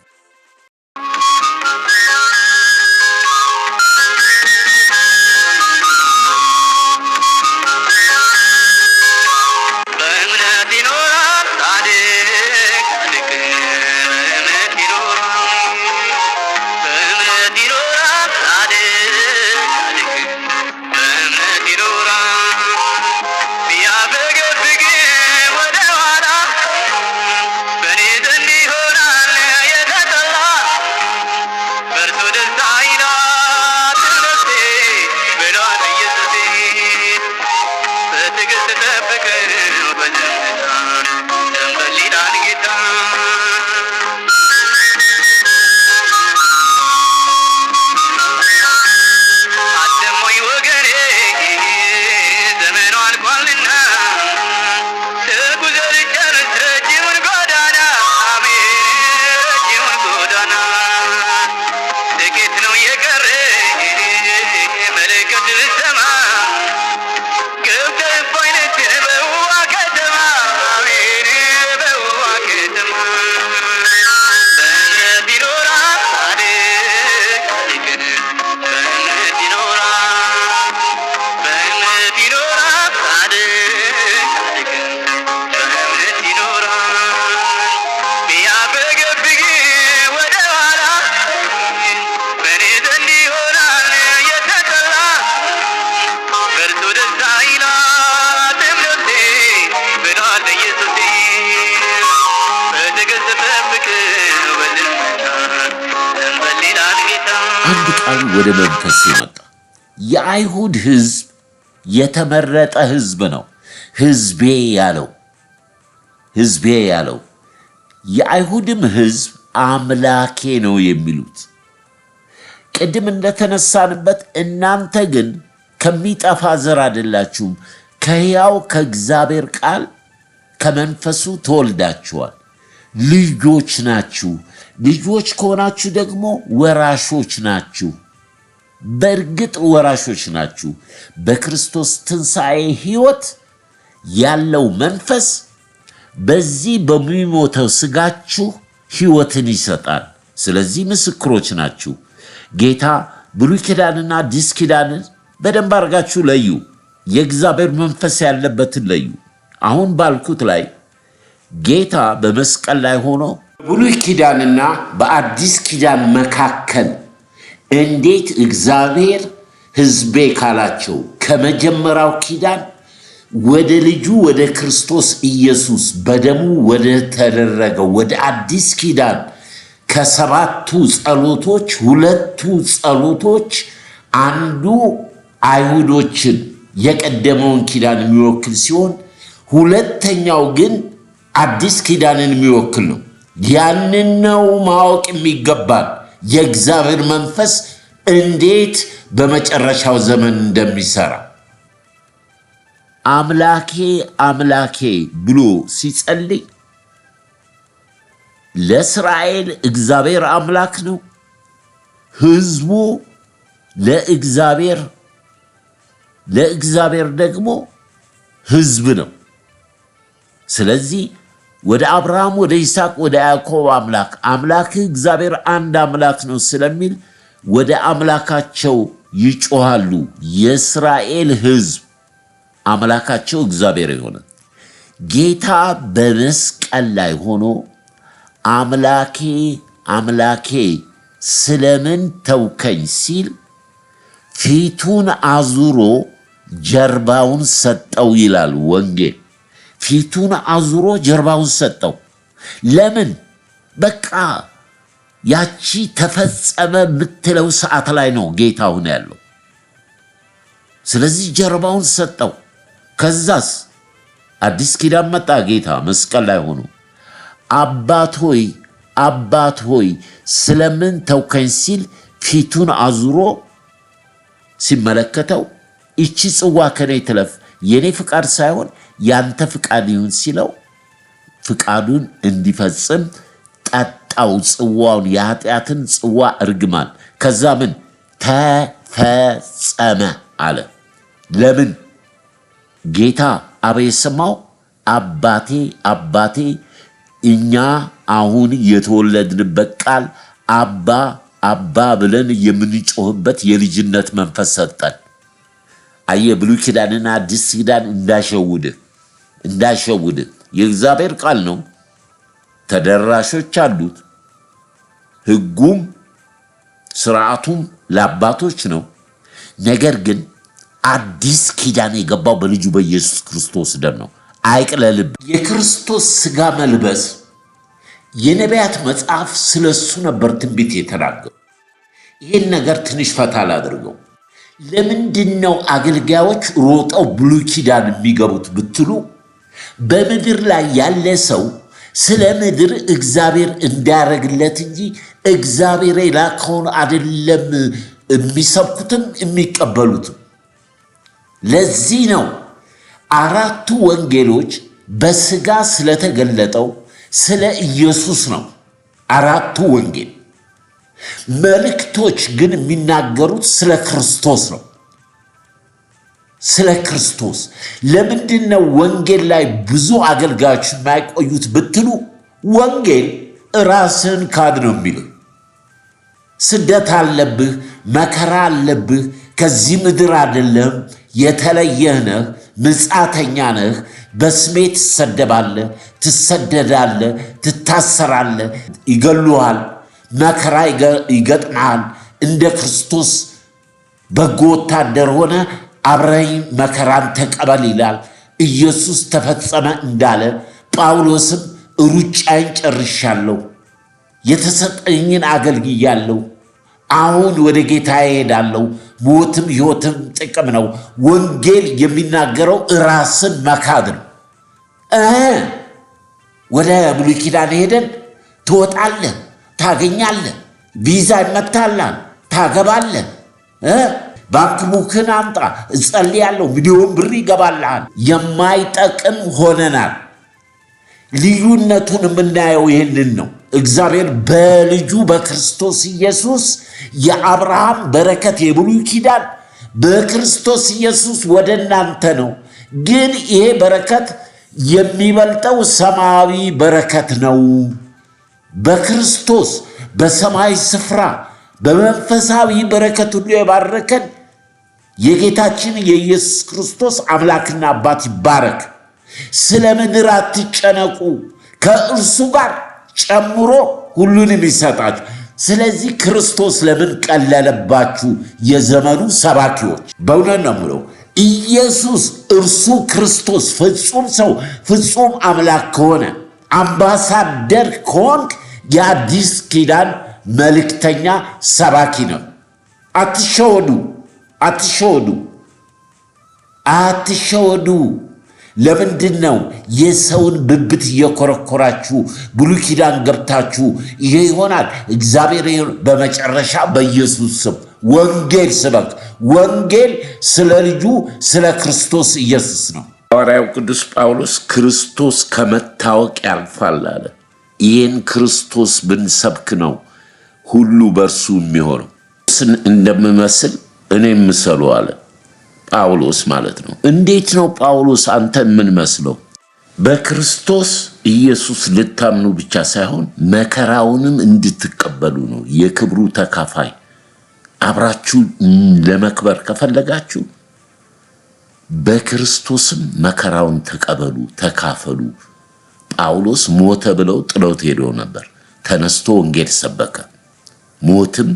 ቃል ወደ መንፈስ መጣ። የአይሁድ ሕዝብ የተመረጠ ሕዝብ ነው። ሕዝቤ ያለው የአይሁድም ሕዝብ አምላኬ ነው የሚሉት። ቅድም እንደተነሳንበት እናንተ ግን ከሚጠፋ ዘር አይደላችሁም፣ ከሕያው ከእግዚአብሔር ቃል ከመንፈሱ ተወልዳችኋል፣ ልጆች ናችሁ። ልጆች ከሆናችሁ ደግሞ ወራሾች ናችሁ። በእርግጥ ወራሾች ናችሁ። በክርስቶስ ትንሣኤ ሕይወት ያለው መንፈስ በዚህ በሚሞተው ሥጋችሁ ሕይወትን ይሰጣል። ስለዚህ ምስክሮች ናችሁ። ጌታ ብሉይ ኪዳንና አዲስ ኪዳንን በደንብ አድርጋችሁ ለዩ። የእግዚአብሔር መንፈስ ያለበትን ለዩ። አሁን ባልኩት ላይ ጌታ በመስቀል ላይ ሆኖ በብሉይ ኪዳንና በአዲስ ኪዳን መካከል እንዴት እግዚአብሔር ሕዝቤ ካላቸው ከመጀመሪያው ኪዳን ወደ ልጁ ወደ ክርስቶስ ኢየሱስ በደሙ ወደ ተደረገው ወደ አዲስ ኪዳን ከሰባቱ ጸሎቶች ሁለቱ ጸሎቶች አንዱ አይሁዶችን የቀደመውን ኪዳን የሚወክል ሲሆን ሁለተኛው ግን አዲስ ኪዳንን የሚወክል ነው። ያንን ነው ማወቅ የሚገባል። የእግዚአብሔር መንፈስ እንዴት በመጨረሻው ዘመን እንደሚሰራ አምላኬ አምላኬ ብሎ ሲጸልይ ለእስራኤል እግዚአብሔር አምላክ ነው። ሕዝቡ ለእግዚአብሔር ደግሞ ሕዝብ ነው። ስለዚህ ወደ አብርሃም፣ ወደ ይስሐቅ፣ ወደ ያዕቆብ አምላክህ እግዚአብሔር አንድ አምላክ ነው ስለሚል ወደ አምላካቸው ይጮሃሉ። የእስራኤል ሕዝብ አምላካቸው እግዚአብሔር የሆነ ጌታ በመስቀል ላይ ሆኖ አምላኬ አምላኬ ስለምን ተውከኝ ሲል ፊቱን አዙሮ ጀርባውን ሰጠው ይላል ወንጌል። ፊቱን አዙሮ ጀርባውን ሰጠው። ለምን? በቃ ያቺ ተፈጸመ የምትለው ሰዓት ላይ ነው ጌታ አሁን ያለው። ስለዚህ ጀርባውን ሰጠው። ከዛስ አዲስ ኪዳን መጣ። ጌታ መስቀል ላይ ሆኖ አባት ሆይ ስለምን ተውከኝ ሲል ፊቱን አዙሮ ሲመለከተው ይቺ ጽዋ ከኔ ትለፍ፣ የኔ ፍቃድ ሳይሆን ያንተ ፍቃድ ይሁን ሲለው ፍቃዱን እንዲፈጽም ጠጣው ጽዋውን፣ የኃጢአትን ጽዋ እርግማን። ከዛ ምን ተፈጸመ አለ። ለምን? ጌታ አብ የሰማው አባቴ እኛ አሁን የተወለድንበት ቃል አባ ብለን የምንጮህበት የልጅነት መንፈስ ሰጠን። አየ ብሉይ ኪዳንና አዲስ ኪዳን እንዳሸውድህ የእግዚአብሔር ቃል ነው። ተደራሾች አሉት። ሕጉም ስርዓቱም ለአባቶች ነው። ነገር ግን አዲስ ኪዳን የገባው በልጁ በኢየሱስ ክርስቶስ ደም ነው። አይቅለልብ። የክርስቶስ ሥጋ መልበስ የነቢያት መጽሐፍ ስለሱ ነበር ትንቢት የተናገሩ። ይህን ነገር ትንሽ ፈታ ላድርገው። ለምንድን ነው አገልጋዮች ሮጠው ብሉይ ኪዳን የሚገቡት ብትሉ፣ በምድር ላይ ያለ ሰው ስለ ምድር እግዚአብሔር እንዳያረግለት እንጂ እግዚአብሔር የላከውን አይደለም የሚሰብኩትም የሚቀበሉትም። ለዚህ ነው አራቱ ወንጌሎች በሥጋ ስለተገለጠው ስለ ኢየሱስ ነው። አራቱ ወንጌል መልእክቶች ግን የሚናገሩት ስለ ክርስቶስ ነው። ስለ ክርስቶስ። ለምንድን ነው ወንጌል ላይ ብዙ አገልጋዮች የማይቆዩት ብትሉ፣ ወንጌል ራስን ካድ ነው የሚለው። ስደት አለብህ፣ መከራ አለብህ፣ ከዚህ ምድር አይደለም፣ የተለየህ ነህ፣ ምጻተኛ ነህ፣ በስሜ ትሰደባለህ፣ ትሰደዳለህ፣ ትታሰራለህ፣ ይገሉሃል፣ መከራ ይገጥመሃል። እንደ ክርስቶስ በጎ ወታደር ሆነ አብረኝ መከራን ተቀበል ይላል። ኢየሱስ ተፈጸመ እንዳለ ጳውሎስም ሩጫዬን ጨርሻለሁ፣ የተሰጠኝን አገልግያለሁ፣ አሁን ወደ ጌታ እሄዳለሁ፣ ሞትም ሕይወትም ጥቅም ነው። ወንጌል የሚናገረው ራስን መካድ ነው። ወደ ብሉይ ኪዳን ሄደን ትወጣለህ፣ ታገኛለህ፣ ቪዛ ይመታልሃል፣ ታገባለህ፣ ባንክ ቡክን አምጣ፣ እጸልያለሁ፣ ሚሊዮን ብር ይገባልሃል። የማይጠቅም ሆነናል። ልዩነቱን የምናየው ይህንን ነው። እግዚአብሔር በልጁ በክርስቶስ ኢየሱስ የአብርሃም በረከት የብሉይ ኪዳን በክርስቶስ ኢየሱስ ወደ እናንተ ነው። ግን ይሄ በረከት የሚበልጠው ሰማያዊ በረከት ነው። በክርስቶስ በሰማይ ስፍራ በመንፈሳዊ በረከት ሁሉ የባረከን የጌታችን የኢየሱስ ክርስቶስ አምላክና አባት ይባረክ። ስለ ምድር አትጨነቁ፣ ከእርሱ ጋር ጨምሮ ሁሉንም ይሰጣችሁ። ስለዚህ ክርስቶስ ለምን ቀለለባችሁ? የዘመኑ ሰባኪዎች በእውነት ነው የምለው። ኢየሱስ እርሱ ክርስቶስ ፍጹም ሰው ፍጹም አምላክ ከሆነ አምባሳደር ከሆንክ የአዲስ ኪዳን መልእክተኛ ሰባኪ ነው። አትሸወዱ፣ አትሸወዱ፣ አትሸወዱ። ለምንድን ነው የሰውን ብብት እየኮረኮራችሁ ብሉይ ኪዳን ገብታችሁ ይሄ ይሆናል እግዚአብሔር? በመጨረሻ በኢየሱስ ስም ወንጌል ስበክ። ወንጌል ስለ ልጁ ስለ ክርስቶስ ኢየሱስ ነው። ሐዋርያው ቅዱስ ጳውሎስ ክርስቶስ ከመታወቅ ያልፋል አለ። ይህን ክርስቶስ ብንሰብክ ነው ሁሉ በእርሱ የሚሆነው። እንደምመስል እኔም ምሰሉ አለ ጳውሎስ ማለት ነው። እንዴት ነው ጳውሎስ አንተ የምንመስለው? በክርስቶስ ኢየሱስ ልታምኑ ብቻ ሳይሆን መከራውንም እንድትቀበሉ ነው። የክብሩ ተካፋይ አብራችሁ ለመክበር ከፈለጋችሁ በክርስቶስም መከራውን ተቀበሉ፣ ተካፈሉ። ጳውሎስ ሞተ ብለው ጥለውት ሄደው ነበር። ተነስቶ ወንጌል ሰበከ። ሞትም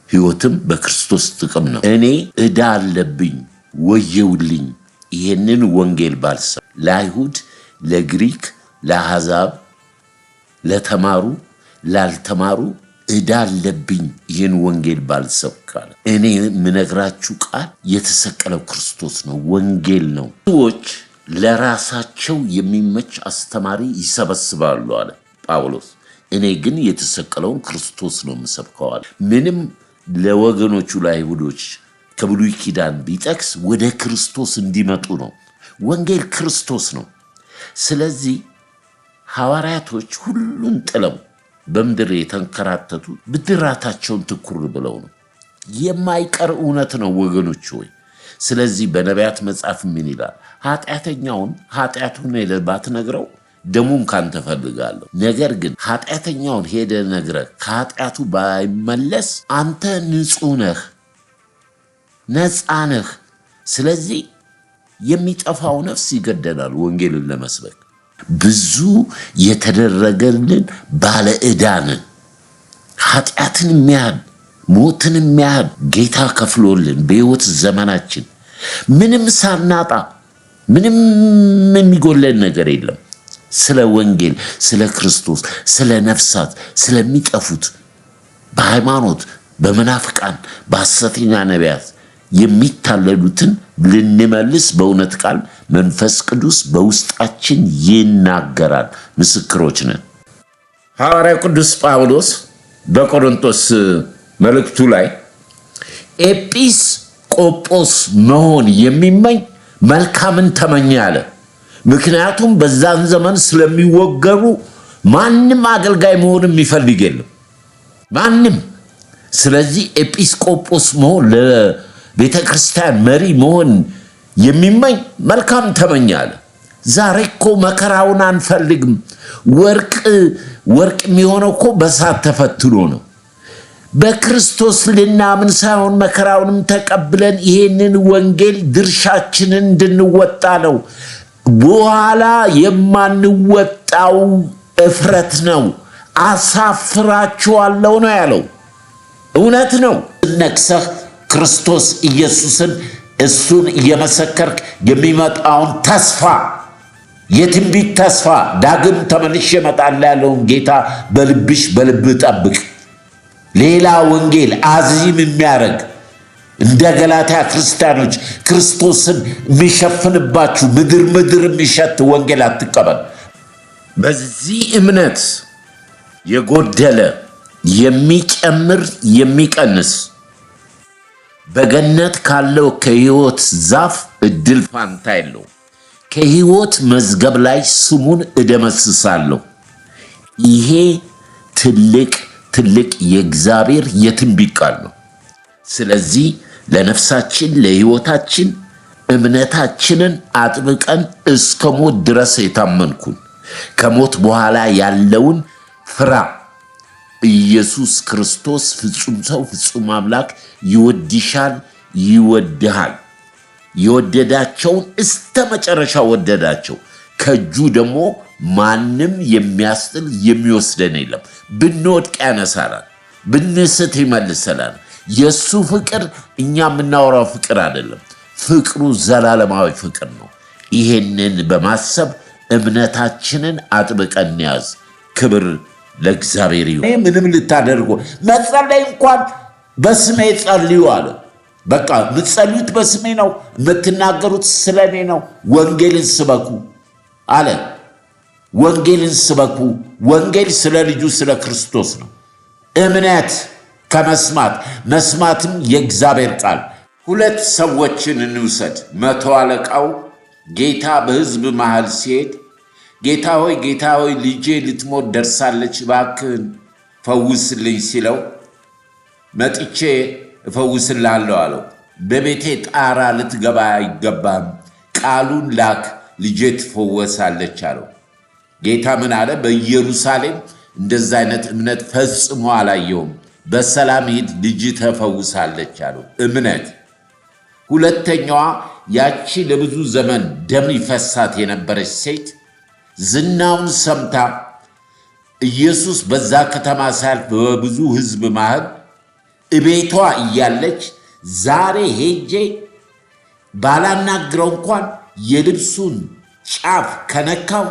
ሕይወትም በክርስቶስ ጥቅም ነው። እኔ ዕዳ አለብኝ ወየውልኝ ይህንን ወንጌል ባልሰብክ፣ ለአይሁድ፣ ለግሪክ፣ ለአሕዛብ፣ ለተማሩ፣ ላልተማሩ ዕዳ አለብኝ ይህን ወንጌል ባልሰብክ አለ። እኔ የምነግራችሁ ቃል የተሰቀለው ክርስቶስ ነው፣ ወንጌል ነው። ሰዎች ለራሳቸው የሚመች አስተማሪ ይሰበስባሉ አለ ጳውሎስ። እኔ ግን የተሰቀለውን ክርስቶስ ነው የምሰብከው አለ። ምንም ለወገኖቹ ለአይሁዶች ከብሉይ ኪዳን ቢጠቅስ ወደ ክርስቶስ እንዲመጡ ነው። ወንጌል ክርስቶስ ነው። ስለዚህ ሐዋርያቶች ሁሉን ጥለው በምድር የተንከራተቱ ብድራታቸውን ትኩር ብለው ነው። የማይቀር እውነት ነው ወገኖች ሆይ። ስለዚህ በነቢያት መጽሐፍ ምን ይላል? ኃጢአተኛውን ኃጢአቱን ባትነግረው ደሙን ካንተ ፈልጋለሁ። ነገር ግን ኃጢአተኛውን ሄደ ነግረ ከኃጢአቱ ባይመለስ አንተ ንጹሕ ነህ፣ ነፃ ነህ። ስለዚህ የሚጠፋው ነፍስ ይገደላል ወንጌልን ለመስበክ። ብዙ የተደረገልን ባለ ዕዳ ነን። ኃጢአትን የሚያህል ሞትን የሚያህል ጌታ ከፍሎልን በሕይወት ዘመናችን ምንም ሳናጣ ምንም የሚጎለን ነገር የለም። ስለ ወንጌል፣ ስለ ክርስቶስ፣ ስለ ነፍሳት፣ ስለሚጠፉት በሃይማኖት በመናፍቃን በሐሰተኛ ነቢያት የሚታለሉትን ልንመልስ በእውነት ቃል መንፈስ ቅዱስ በውስጣችን ይናገራል። ምስክሮች ነን። ሐዋርያው ቅዱስ ጳውሎስ በቆሮንቶስ መልእክቱ ላይ ኤጲስ ቆጶስ መሆን የሚመኝ መልካምን ተመኘ አለ። ምክንያቱም በዛን ዘመን ስለሚወገሩ ማንም አገልጋይ መሆን የሚፈልግ የለም፣ ማንም። ስለዚህ ኤጲስቆጶስ መሆን ለቤተ ክርስቲያን መሪ መሆን የሚመኝ መልካም ተመኘ አለ። ዛሬ እኮ መከራውን አንፈልግም። ወርቅ የሚሆነው እኮ በሳት ተፈትኖ ነው። በክርስቶስ ልናምን ሳይሆን መከራውንም ተቀብለን ይሄንን ወንጌል ድርሻችንን እንድንወጣ ነው። በኋላ የማንወጣው እፍረት ነው። አሳፍራችኋለሁ ነው ያለው። እውነት ነው። ነቅሰህ ክርስቶስ ኢየሱስን እሱን እየመሰከርክ የሚመጣውን ተስፋ የትንቢት ተስፋ ዳግም ተመልሼ እመጣለሁ ያለውን ጌታ በልብሽ በልብ ጠብቅ። ሌላ ወንጌል አዚም የሚያደርግ እንደ ገላትያ ክርስቲያኖች ክርስቶስን የሚሸፍንባችሁ ምድር የሚሸት ወንጌል አትቀበል። በዚህ እምነት የጎደለ የሚጨምር የሚቀንስ በገነት ካለው ከሕይወት ዛፍ እድል ፋንታ የለው። ከሕይወት መዝገብ ላይ ስሙን እደመስሳለሁ። ይሄ ትልቅ የእግዚአብሔር የትንቢት ቃል ነው። ስለዚህ ለነፍሳችን ለሕይወታችን እምነታችንን አጥብቀን እስከ ሞት ድረስ የታመንኩን ከሞት በኋላ ያለውን ፍራ። ኢየሱስ ክርስቶስ ፍጹም ሰው ፍጹም አምላክ ይወድሻል፣ ይወድሃል። የወደዳቸውን እስተ መጨረሻ ወደዳቸው። ከእጁ ደግሞ ማንም የሚያስጥል የሚወስደን የለም። ብንወድቅ ያነሳናል፣ ብንስት ይመልሰናል። የሱ ፍቅር እኛ የምናወራው ፍቅር አይደለም። ፍቅሩ ዘላለማዊ ፍቅር ነው። ይሄንን በማሰብ እምነታችንን አጥብቀን ያዝ። ክብር ለእግዚአብሔር ይሁን። ምንም ልታደርጉ መጸለይ እንኳን በስሜ ጸልዩ አለ። በቃ የምትጸልዩት በስሜ ነው፣ የምትናገሩት ስለ እኔ ነው። ወንጌልን ስበኩ አለ። ወንጌልን ስበኩ። ወንጌል ስለ ልጁ ስለ ክርስቶስ ነው። እምነት ከመስማት መስማትም የእግዚአብሔር ቃል። ሁለት ሰዎችን እንውሰድ። መቶ አለቃው ጌታ በሕዝብ መሃል ሲሄድ ጌታ ሆይ ልጄ ልትሞት ደርሳለች፣ እባክህን ፈውስልኝ ሲለው መጥቼ እፈውስልሃለሁ አለው። በቤቴ ጣራ ልትገባ አይገባም፣ ቃሉን ላክ፣ ልጄ ትፈወሳለች አለው። ጌታ ምን አለ? በኢየሩሳሌም እንደዛ አይነት እምነት ፈጽሞ አላየውም። በሰላም ሂድ፣ ልጅ ተፈውሳለች አለው። እምነት። ሁለተኛዋ ያቺ ለብዙ ዘመን ደም ይፈሳት የነበረች ሴት ዝናውን ሰምታ ኢየሱስ በዛ ከተማ ሳልፍ በብዙ ሕዝብ መሃል እቤቷ እያለች ዛሬ ሄጄ ባላናግረው እንኳን የልብሱን ጫፍ ከነካው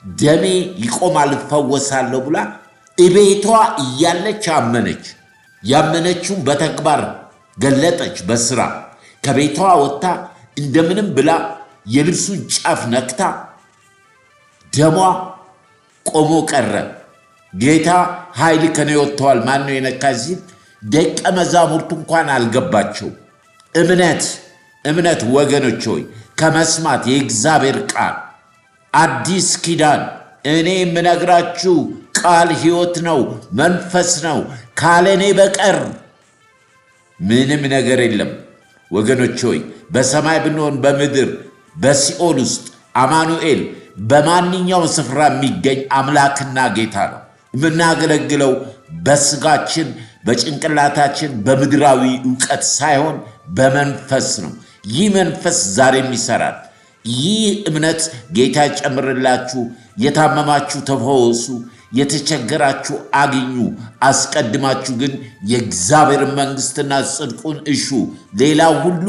ደሜ ይቆማል እፈወሳለሁ ብላ እቤቷ እያለች አመነች። ያመነችውን በተግባር ገለጠች። በስራ ከቤቷ ወጥታ እንደምንም ብላ የልብሱን ጫፍ ነክታ ደሟ ቆሞ ቀረ። ጌታ ኃይል ከኔ ወጥተዋል፣ ማን ነው የነካኝ ሲል ደቀ መዛሙርቱ እንኳን አልገባቸው። እምነት ወገኖች ሆይ ከመስማት የእግዚአብሔር ቃል አዲስ ኪዳን እኔ የምነግራችሁ ቃል ሕይወት ነው፣ መንፈስ ነው። ካለኔ በቀር ምንም ነገር የለም። ወገኖች ሆይ በሰማይ ብንሆን በምድር በሲኦል ውስጥ አማኑኤል በማንኛውም ስፍራ የሚገኝ አምላክና ጌታ ነው። የምናገለግለው በስጋችን በጭንቅላታችን በምድራዊ ዕውቀት ሳይሆን በመንፈስ ነው። ይህ መንፈስ ዛሬም ይሰራል። ይህ እምነት ጌታ ይጨምርላችሁ። የታመማችሁ ተፈወሱ፣ የተቸገራችሁ አግኙ። አስቀድማችሁ ግን የእግዚአብሔር መንግሥትና ጽድቁን እሹ፣ ሌላው ሁሉ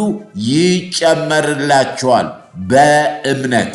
ይጨመርላችኋል። በእምነት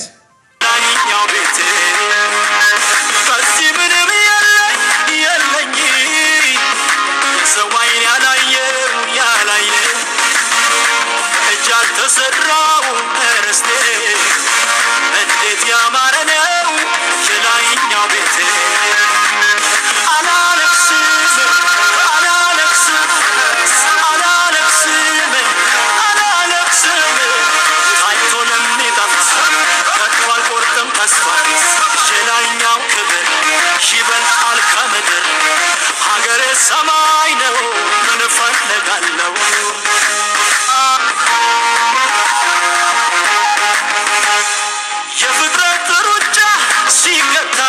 ሰማይ ነው ምን እፈልጋለሁ የፍጥረት ሩጫ ሲገታ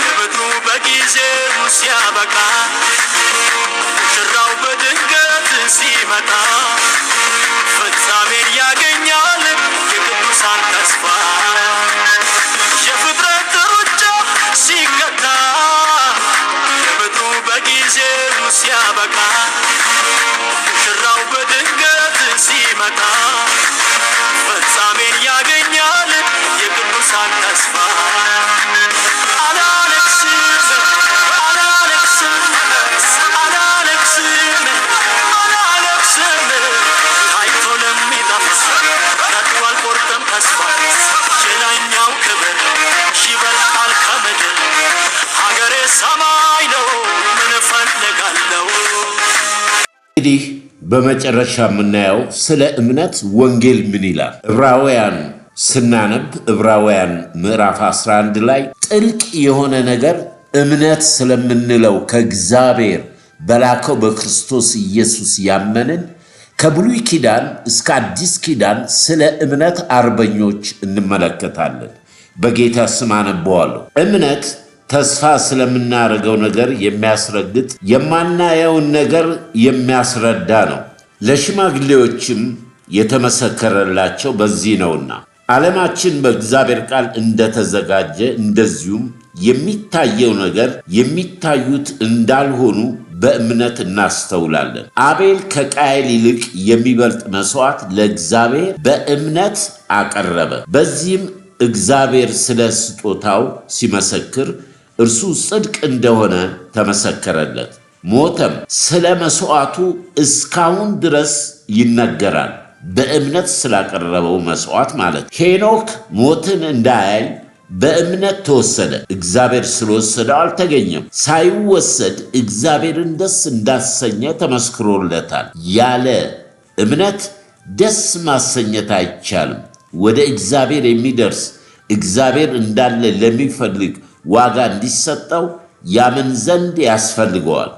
የምድሩ በጊዜው ሲያበቃ ሙሽራው በድንገት ሲመጣ ፍጻሜን ያገኛል የቅዱሳን ተስፋ የፍጥረት ሩጫ ሲገታ በጊዜው ሲያበቃ ሙሽራው በድንገት ሲመጣ ፍጻሜን ያገኛል የቅዱሳን ተስፋ አላለቅስም እንግዲህ በመጨረሻ የምናየው ስለ እምነት ወንጌል ምን ይላል? ዕብራውያን ስናነብ ዕብራውያን ምዕራፍ 11 ላይ ጥልቅ የሆነ ነገር እምነት ስለምንለው ከእግዚአብሔር በላከው በክርስቶስ ኢየሱስ ያመንን ከብሉይ ኪዳን እስከ አዲስ ኪዳን ስለ እምነት አርበኞች እንመለከታለን። በጌታ ስም አነበዋለሁ። እምነት ተስፋ ስለምናደርገው ነገር የሚያስረግጥ የማናየውን ነገር የሚያስረዳ ነው። ለሽማግሌዎችም የተመሰከረላቸው በዚህ ነውና ዓለማችን በእግዚአብሔር ቃል እንደተዘጋጀ እንደዚሁም የሚታየው ነገር የሚታዩት እንዳልሆኑ በእምነት እናስተውላለን። አቤል ከቃየል ይልቅ የሚበልጥ መስዋዕት ለእግዚአብሔር በእምነት አቀረበ። በዚህም እግዚአብሔር ስለ ስጦታው ሲመሰክር እርሱ ጽድቅ እንደሆነ ተመሰከረለት። ሞተም። ስለ መስዋዕቱ እስካሁን ድረስ ይነገራል። በእምነት ስላቀረበው መስዋዕት ማለት። ሄኖክ ሞትን እንዳያይ በእምነት ተወሰደ። እግዚአብሔር ስለወሰደው አልተገኘም። ሳይወሰድ እግዚአብሔርን ደስ እንዳሰኘ ተመስክሮለታል። ያለ እምነት ደስ ማሰኘት አይቻልም። ወደ እግዚአብሔር የሚደርስ እግዚአብሔር እንዳለ ለሚፈልግ ዋጋ እንዲሰጠው ያምን ዘንድ ያስፈልገዋል።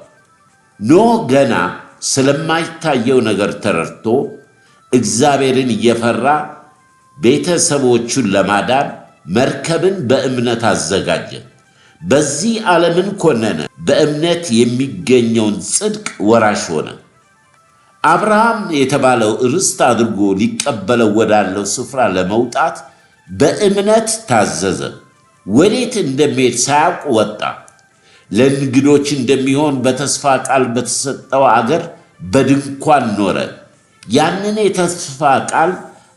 ኖህ ገና ስለማይታየው ነገር ተረድቶ እግዚአብሔርን እየፈራ ቤተሰቦቹን ለማዳን መርከብን በእምነት አዘጋጀ። በዚህ ዓለምን ኮነነ፣ በእምነት የሚገኘውን ጽድቅ ወራሽ ሆነ። አብርሃም የተባለው ርስት አድርጎ ሊቀበለው ወዳለው ስፍራ ለመውጣት በእምነት ታዘዘ። ወዴት እንደሚሄድ ሳያውቅ ወጣ። ለእንግዶች እንደሚሆን በተስፋ ቃል በተሰጠው አገር በድንኳን ኖረ። ያንን የተስፋ ቃል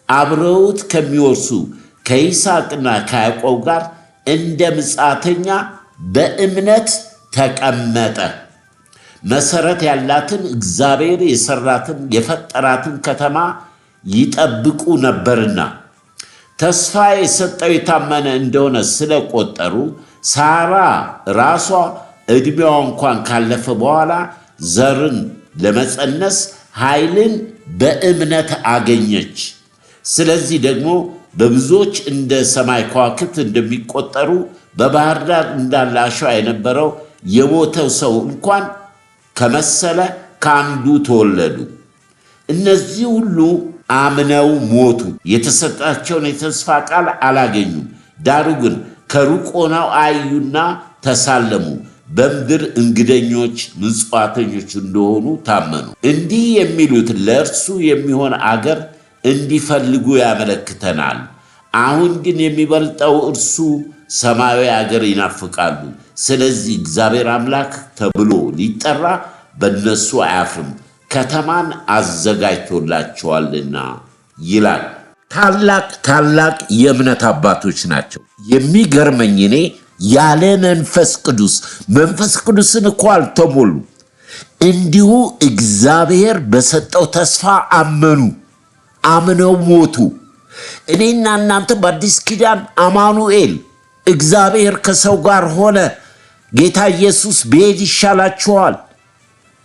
አብረውት ከሚወርሱ ከይስሐቅና ከያዕቆብ ጋር እንደ ምጻተኛ በእምነት ተቀመጠ። መሰረት ያላትን እግዚአብሔር የሰራትን የፈጠራትን ከተማ ይጠብቁ ነበርና ተስፋ የሰጠው የታመነ እንደሆነ ስለቆጠሩ ሳራ ራሷ ዕድሜዋ እንኳን ካለፈ በኋላ ዘርን ለመጸነስ ኃይልን በእምነት አገኘች። ስለዚህ ደግሞ በብዙዎች እንደ ሰማይ ከዋክብት እንደሚቆጠሩ በባህር ዳር እንዳለ አሸዋ የነበረው የሞተው ሰው እንኳን ከመሰለ ከአንዱ ተወለዱ። እነዚህ ሁሉ አምነው ሞቱ። የተሰጣቸውን የተስፋ ቃል አላገኙም። ዳሩ ግን ከሩቅ ሆነው አዩና ተሳለሙ። በምድር እንግደኞች ምጽዋተኞች እንደሆኑ ታመኑ። እንዲህ የሚሉት ለእርሱ የሚሆን አገር እንዲፈልጉ ያመለክተናል። አሁን ግን የሚበልጠው እርሱ ሰማያዊ አገር ይናፍቃሉ። ስለዚህ እግዚአብሔር አምላክ ተብሎ ሊጠራ በእነሱ አያፍርም፣ ከተማን አዘጋጅቶላቸዋልና ይላል። ታላቅ የእምነት አባቶች ናቸው። የሚገርመኝ እኔ ያለ መንፈስ ቅዱስን እኮ አልተሞሉ፣ እንዲሁ እግዚአብሔር በሰጠው ተስፋ አምነው ሞቱ። እኔና እናንተ በአዲስ ኪዳን አማኑኤል እግዚአብሔር ከሰው ጋር ሆነ። ጌታ ኢየሱስ ብሄድ ይሻላችኋል፣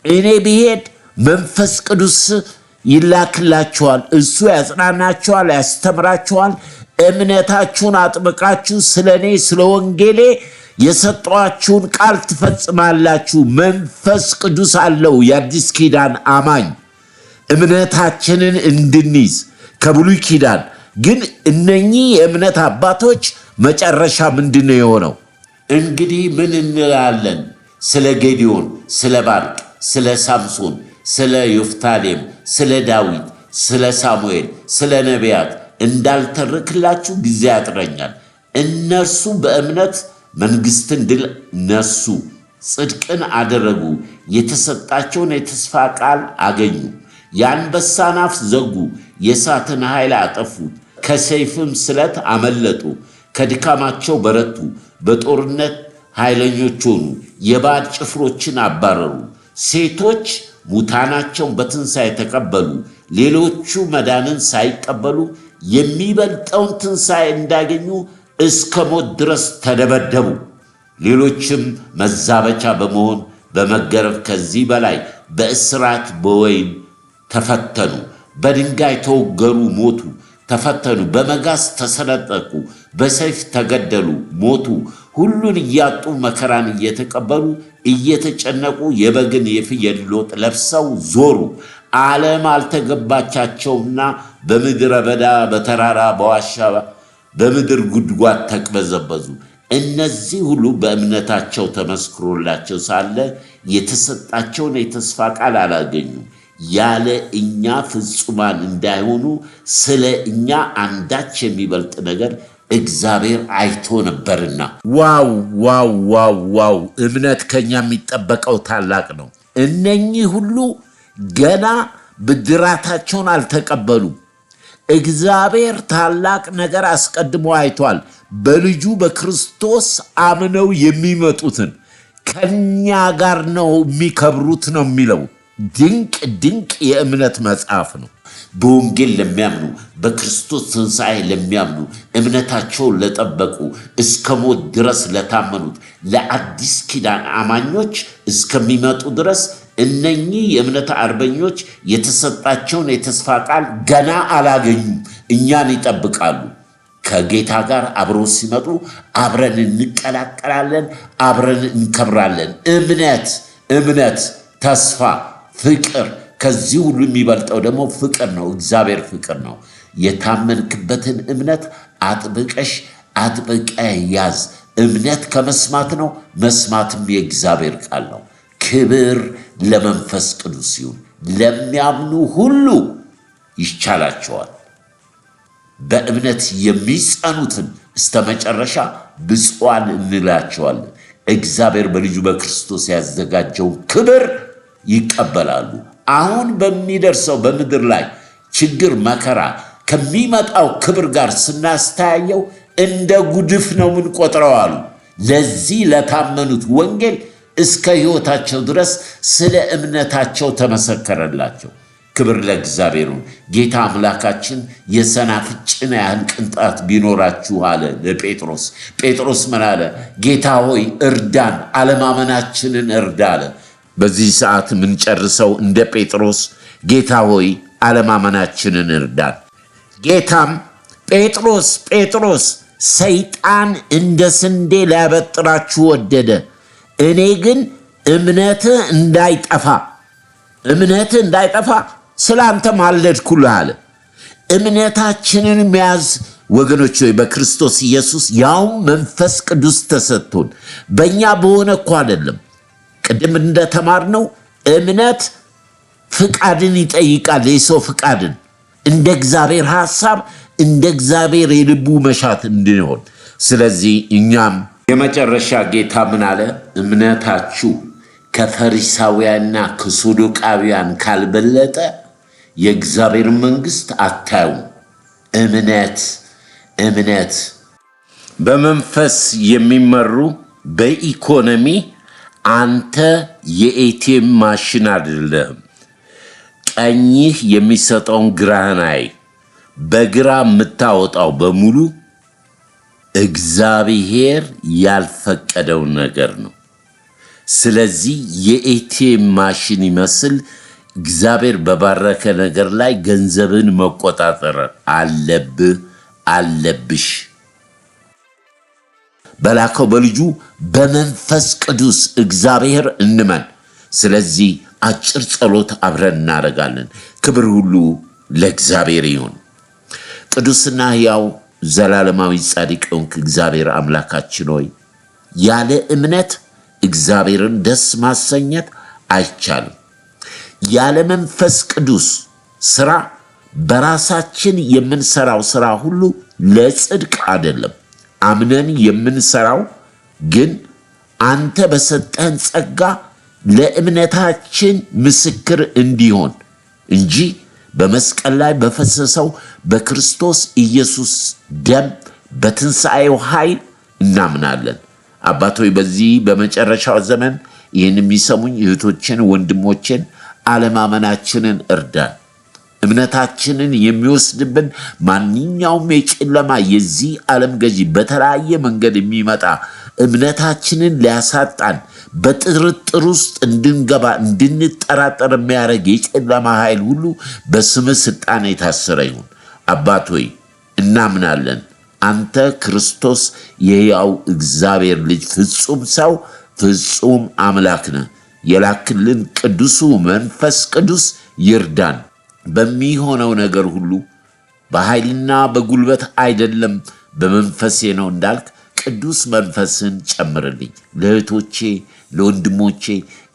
እኔ ብሄድ መንፈስ ቅዱስ ይላክላችኋል፣ እሱ ያጽናናችኋል፣ ያስተምራችኋል፣ እምነታችሁን አጥብቃችሁ ስለ እኔ ስለ ወንጌሌ የሰጧችሁን ቃል ትፈጽማላችሁ። መንፈስ ቅዱስ አለው የአዲስ ኪዳን አማኝ እምነታችንን እንድንይዝ ከብሉይ ኪዳን። ግን እነኚህ የእምነት አባቶች መጨረሻ ምንድን ነው የሆነው? እንግዲህ ምን እንላለን? ስለ ጌዲዮን፣ ስለ ባርቅ፣ ስለ ሳምሶን፣ ስለ ዮፍታሌም፣ ስለ ዳዊት፣ ስለ ሳሙኤል፣ ስለ ነቢያት እንዳልተርክላችሁ ጊዜ ያጥረኛል። እነርሱ በእምነት መንግሥትን ድል ነሱ፣ ጽድቅን አደረጉ፣ የተሰጣቸውን የተስፋ ቃል አገኙ፣ የአንበሳን አፍ ዘጉ፣ የእሳትን ኃይል አጠፉት፣ ከሰይፍም ስለት አመለጡ፣ ከድካማቸው በረቱ፣ በጦርነት ኃይለኞች ሆኑ፣ የባዕድ ጭፍሮችን አባረሩ። ሴቶች ሙታናቸውን በትንሣኤ ተቀበሉ፣ ሌሎቹ መዳንን ሳይቀበሉ የሚበልጠውን ትንሣኤ እንዳገኙ እስከ ሞት ድረስ ተደበደቡ። ሌሎችም መዛበቻ በመሆን በመገረፍ ከዚህ በላይ በእስራት በወይን ተፈተኑ፣ በድንጋይ ተወገሩ ሞቱ፣ ተፈተኑ፣ በመጋዝ ተሰነጠቁ፣ በሰይፍ ተገደሉ ሞቱ። ሁሉን እያጡ መከራን እየተቀበሉ እየተጨነቁ የበግን የፍየል ሎጥ ለብሰው ዞሩ። ዓለም አልተገባቻቸውምና በምድረ በዳ በተራራ በዋሻ በምድር ጉድጓድ ተቅበዘበዙ። እነዚህ ሁሉ በእምነታቸው ተመስክሮላቸው ሳለ የተሰጣቸውን የተስፋ ቃል አላገኙም። ያለ እኛ ፍጹማን እንዳይሆኑ ስለ እኛ አንዳች የሚበልጥ ነገር እግዚአብሔር አይቶ ነበርና። ዋው ዋው ዋው ዋው! እምነት ከኛ የሚጠበቀው ታላቅ ነው። እነኚህ ሁሉ ገና ብድራታቸውን አልተቀበሉም። እግዚአብሔር ታላቅ ነገር አስቀድሞ አይቷል። በልጁ በክርስቶስ አምነው የሚመጡትን ከኛ ጋር ነው የሚከብሩት ነው የሚለው። ድንቅ ድንቅ የእምነት መጽሐፍ ነው። በወንጌል ለሚያምኑ በክርስቶስ ትንሣኤ ለሚያምኑ እምነታቸውን ለጠበቁ እስከ ሞት ድረስ ለታመኑት ለአዲስ ኪዳን አማኞች እስከሚመጡ ድረስ እነኚህ የእምነት አርበኞች የተሰጣቸውን የተስፋ ቃል ገና አላገኙም። እኛን ይጠብቃሉ። ከጌታ ጋር አብረው ሲመጡ አብረን እንቀላቀላለን፣ አብረን እንከብራለን። እምነት፣ ተስፋ፣ ፍቅር። ከዚህ ሁሉ የሚበልጠው ደግሞ ፍቅር ነው። እግዚአብሔር ፍቅር ነው። የታመንክበትን እምነት አጥብቀ ያዝ። እምነት ከመስማት ነው፣ መስማትም የእግዚአብሔር ቃል ነው። ክብር ለመንፈስ ቅዱስ ይሁን። ለሚያምኑ ሁሉ ይቻላቸዋል። በእምነት የሚጸኑትን እስከ መጨረሻ ብፁዓን እንላቸዋለን። እግዚአብሔር በልጁ በክርስቶስ ያዘጋጀውን ክብር ይቀበላሉ። አሁን በሚደርሰው በምድር ላይ ችግር፣ መከራ ከሚመጣው ክብር ጋር ስናስተያየው እንደ ጉድፍ ነው የምንቆጥረው አሉ። ለዚህ ለታመኑት ወንጌል እስከ ሕይወታቸው ድረስ ስለ እምነታቸው ተመሰከረላቸው። ክብር ለእግዚአብሔር ይሁን። ጌታ አምላካችን የሰናፍጭን ያህል ቅንጣት ቢኖራችሁ አለ ለጴጥሮስ። ጴጥሮስ ምን አለ? ጌታ ሆይ እርዳን፣ አለማመናችንን እርዳ አለ። በዚህ ሰዓት የምንጨርሰው እንደ ጴጥሮስ ጌታ ሆይ አለማመናችንን እርዳን። ጌታም ጴጥሮስ ሰይጣን እንደ ስንዴ ሊያበጥራችሁ ወደደ፣ እኔ ግን እምነትህ እንዳይጠፋ ስለ አንተ ማለድኩልህ አለ። እምነታችንን መያዝ ወገኖች ሆይ በክርስቶስ ኢየሱስ ያው መንፈስ ቅዱስ ተሰጥቶን በእኛ በሆነ እኮ አይደለም። ቅድም እንደተማርነው እምነት ፍቃድን ይጠይቃል፣ የሰው ፍቃድን እንደ እግዚአብሔር ሐሳብ እንደ እግዚአብሔር የልቡ መሻት እንድንሆን። ስለዚህ እኛም የመጨረሻ ጌታ ምን አለ? እምነታችሁ ከፈሪሳውያንና ከሰዱቃውያን ካልበለጠ የእግዚአብሔር መንግሥት አታዩም። እምነት በመንፈስ የሚመሩ በኢኮኖሚ አንተ የኤቲኤም ማሽን አይደለህም። ቀኝህ የሚሰጠውን ግራህን አይ። በግራ የምታወጣው በሙሉ እግዚአብሔር ያልፈቀደው ነገር ነው። ስለዚህ የኤቲኤም ማሽን ይመስል እግዚአብሔር በባረከ ነገር ላይ ገንዘብን መቆጣጠር አለብሽ። በላከው በልጁ በመንፈስ ቅዱስ እግዚአብሔር እንመን። ስለዚህ አጭር ጸሎት አብረን እናደርጋለን። ክብር ሁሉ ለእግዚአብሔር ይሁን። ቅዱስና ሕያው ዘላለማዊ ጻድቅ የሆንክ እግዚአብሔር አምላካችን ሆይ ያለ እምነት እግዚአብሔርን ደስ ማሰኘት አይቻልም። ያለ መንፈስ ቅዱስ ሥራ በራሳችን የምንሰራው ሥራ ሁሉ ለጽድቅ አይደለም። አምነን የምንሰራው ግን አንተ በሰጠን ጸጋ ለእምነታችን ምስክር እንዲሆን እንጂ በመስቀል ላይ በፈሰሰው በክርስቶስ ኢየሱስ ደም በትንሣኤው ኃይል እናምናለን። አባቶይ በዚህ በመጨረሻው ዘመን ይህን የሚሰሙኝ እህቶችን፣ ወንድሞችን አለማመናችንን እርዳን። እምነታችንን የሚወስድብን ማንኛውም የጨለማ የዚህ ዓለም ገዢ በተለያየ መንገድ የሚመጣ እምነታችንን ሊያሳጣን በጥርጥር ውስጥ እንድንገባ እንድንጠራጠር የሚያደርግ የጨለማ ኃይል ሁሉ በስምህ ስልጣን የታሰረ ይሁን። አባት ሆይ እናምናለን፣ አንተ ክርስቶስ የሕያው እግዚአብሔር ልጅ ፍጹም ሰው ፍጹም አምላክ ነህ። የላክልን ቅዱሱ መንፈስ ቅዱስ ይርዳን። በሚሆነው ነገር ሁሉ በኃይልና በጉልበት አይደለም በመንፈሴ ነው እንዳልክ ቅዱስ መንፈስን ጨምርልኝ። ለእህቶቼ ለወንድሞቼ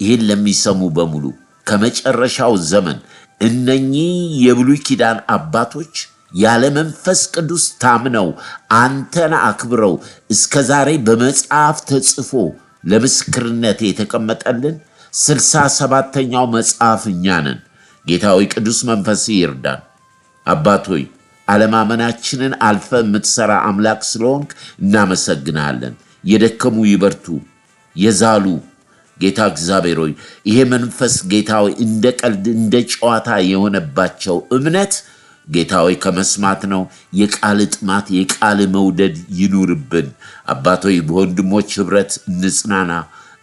ይህን ለሚሰሙ በሙሉ ከመጨረሻው ዘመን እነኚህ የብሉይ ኪዳን አባቶች ያለ መንፈስ ቅዱስ ታምነው አንተን አክብረው እስከ ዛሬ በመጽሐፍ ተጽፎ ለምስክርነት የተቀመጠልን 67ኛው መጽሐፍ እኛ ነን። ጌታ ሆይ ቅዱስ መንፈስ ይርዳን። አባት ሆይ አለማመናችንን አልፈ የምትሰራ አምላክ ስለሆንክ እናመሰግናለን። የደከሙ ይበርቱ፣ የዛሉ ጌታ እግዚአብሔር ሆይ ይሄ መንፈስ ጌታ ሆይ እንደ ቀልድ እንደ ጨዋታ የሆነባቸው እምነት ጌታ ሆይ ከመስማት ነው። የቃል ጥማት የቃል መውደድ ይኑርብን። አባት ሆይ በወንድሞች ኅብረት እንጽናና፣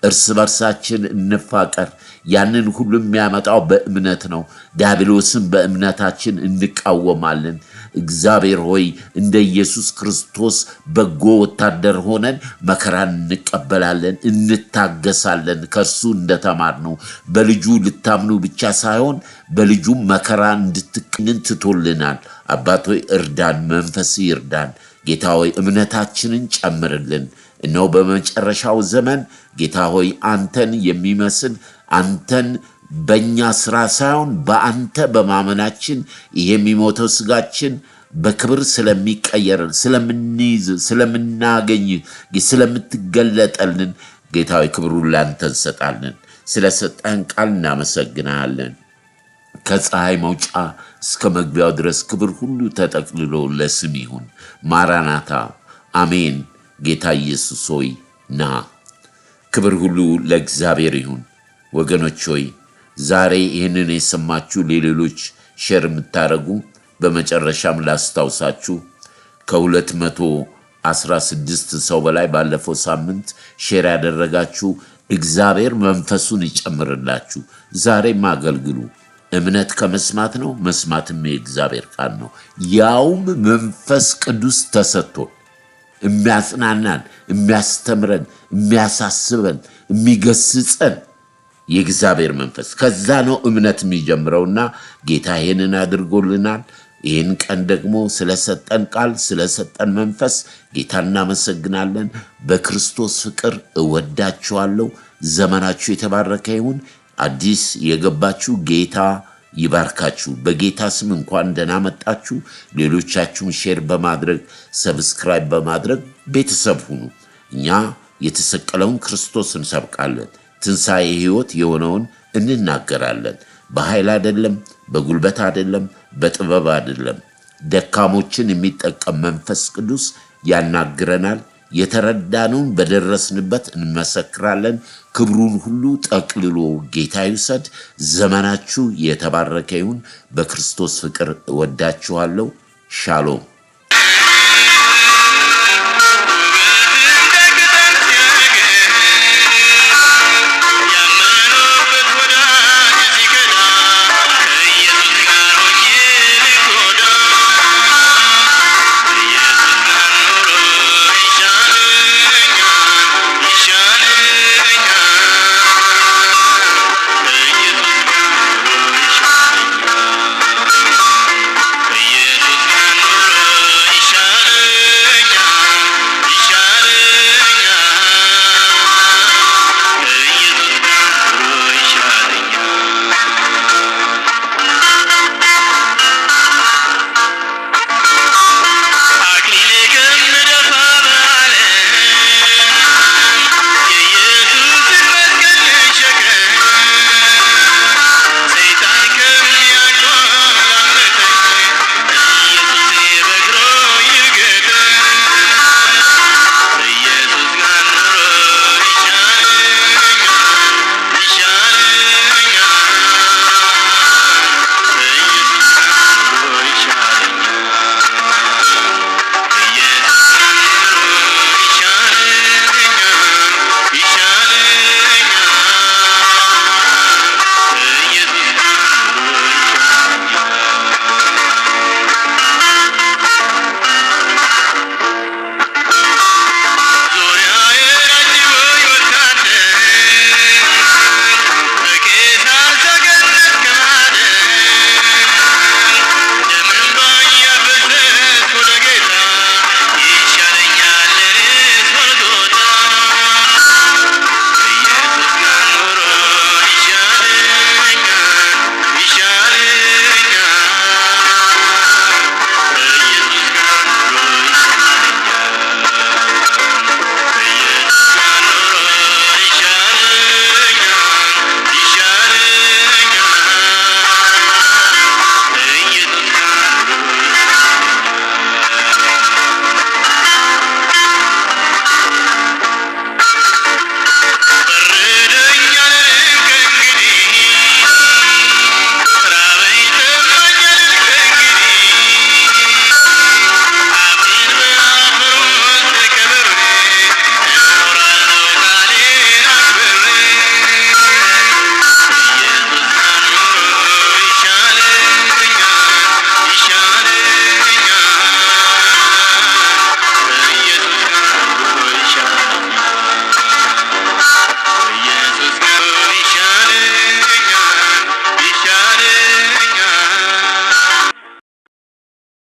እርስ በርሳችን እንፋቀር። ያንን ሁሉ የሚያመጣው በእምነት ነው። ዲያብሎስን በእምነታችን እንቃወማለን። እግዚአብሔር ሆይ እንደ ኢየሱስ ክርስቶስ በጎ ወታደር ሆነን መከራን እንቀበላለን፣ እንታገሳለን። ከእርሱ እንደተማርነው በልጁ ልታምኑ ብቻ ሳይሆን በልጁም መከራ እንድትቅንን ትቶልናል። አባት ሆይ እርዳን፣ መንፈስ ይርዳን። ጌታ ሆይ እምነታችንን ጨምርልን። እነሆ በመጨረሻው ዘመን ጌታ ሆይ አንተን የሚመስል አንተን በእኛ ሥራ ሳይሆን በአንተ በማመናችን ይሄ የሚሞተው ሥጋችን በክብር ስለሚቀየር ስለምንይዝ ስለምናገኝ ስለምትገለጠልን ጌታ ሆይ ክብሩን ላንተ እንሰጣለን። ስለሰጠን ቃል እናመሰግናለን። ከፀሐይ መውጫ እስከ መግቢያው ድረስ ክብር ሁሉ ተጠቅልሎ ለስም ይሁን። ማራናታ አሜን። ጌታ ኢየሱስ ሆይ ና። ክብር ሁሉ ለእግዚአብሔር ይሁን። ወገኖች ሆይ ዛሬ ይህንን የሰማችሁ ለሌሎች ሼር የምታደርጉ፣ በመጨረሻም ላስታውሳችሁ ከ216 ሰው በላይ ባለፈው ሳምንት ሼር ያደረጋችሁ እግዚአብሔር መንፈሱን ይጨምርላችሁ። ዛሬም አገልግሉ። እምነት ከመስማት ነው፣ መስማትም የእግዚአብሔር ቃል ነው። ያውም መንፈስ ቅዱስ ተሰጥቶ የሚያጽናናን፣ የሚያስተምረን፣ የሚያሳስበን፣ የሚገስጸን የእግዚአብሔር መንፈስ ከዛ ነው እምነት የሚጀምረውና ጌታ ይህንን አድርጎልናል። ይህን ቀን ደግሞ ስለሰጠን ቃል ስለሰጠን መንፈስ ጌታ እናመሰግናለን። በክርስቶስ ፍቅር እወዳችኋለሁ። ዘመናችሁ የተባረከ ይሁን። አዲስ የገባችሁ ጌታ ይባርካችሁ። በጌታ ስም እንኳን ደህና መጣችሁ። ሌሎቻችሁን ሼር በማድረግ ሰብስክራይብ በማድረግ ቤተሰብ ሁኑ። እኛ የተሰቀለውን ክርስቶስ እንሰብካለን። ትንሣኤ ሕይወት የሆነውን እንናገራለን። በኃይል አይደለም፣ በጉልበት አይደለም፣ በጥበብ አይደለም። ደካሞችን የሚጠቀም መንፈስ ቅዱስ ያናግረናል። የተረዳነውን በደረስንበት እንመሰክራለን። ክብሩን ሁሉ ጠቅልሎ ጌታ ይውሰድ። ዘመናችሁ የተባረከ ይሁን። በክርስቶስ ፍቅር እወዳችኋለሁ። ሻሎም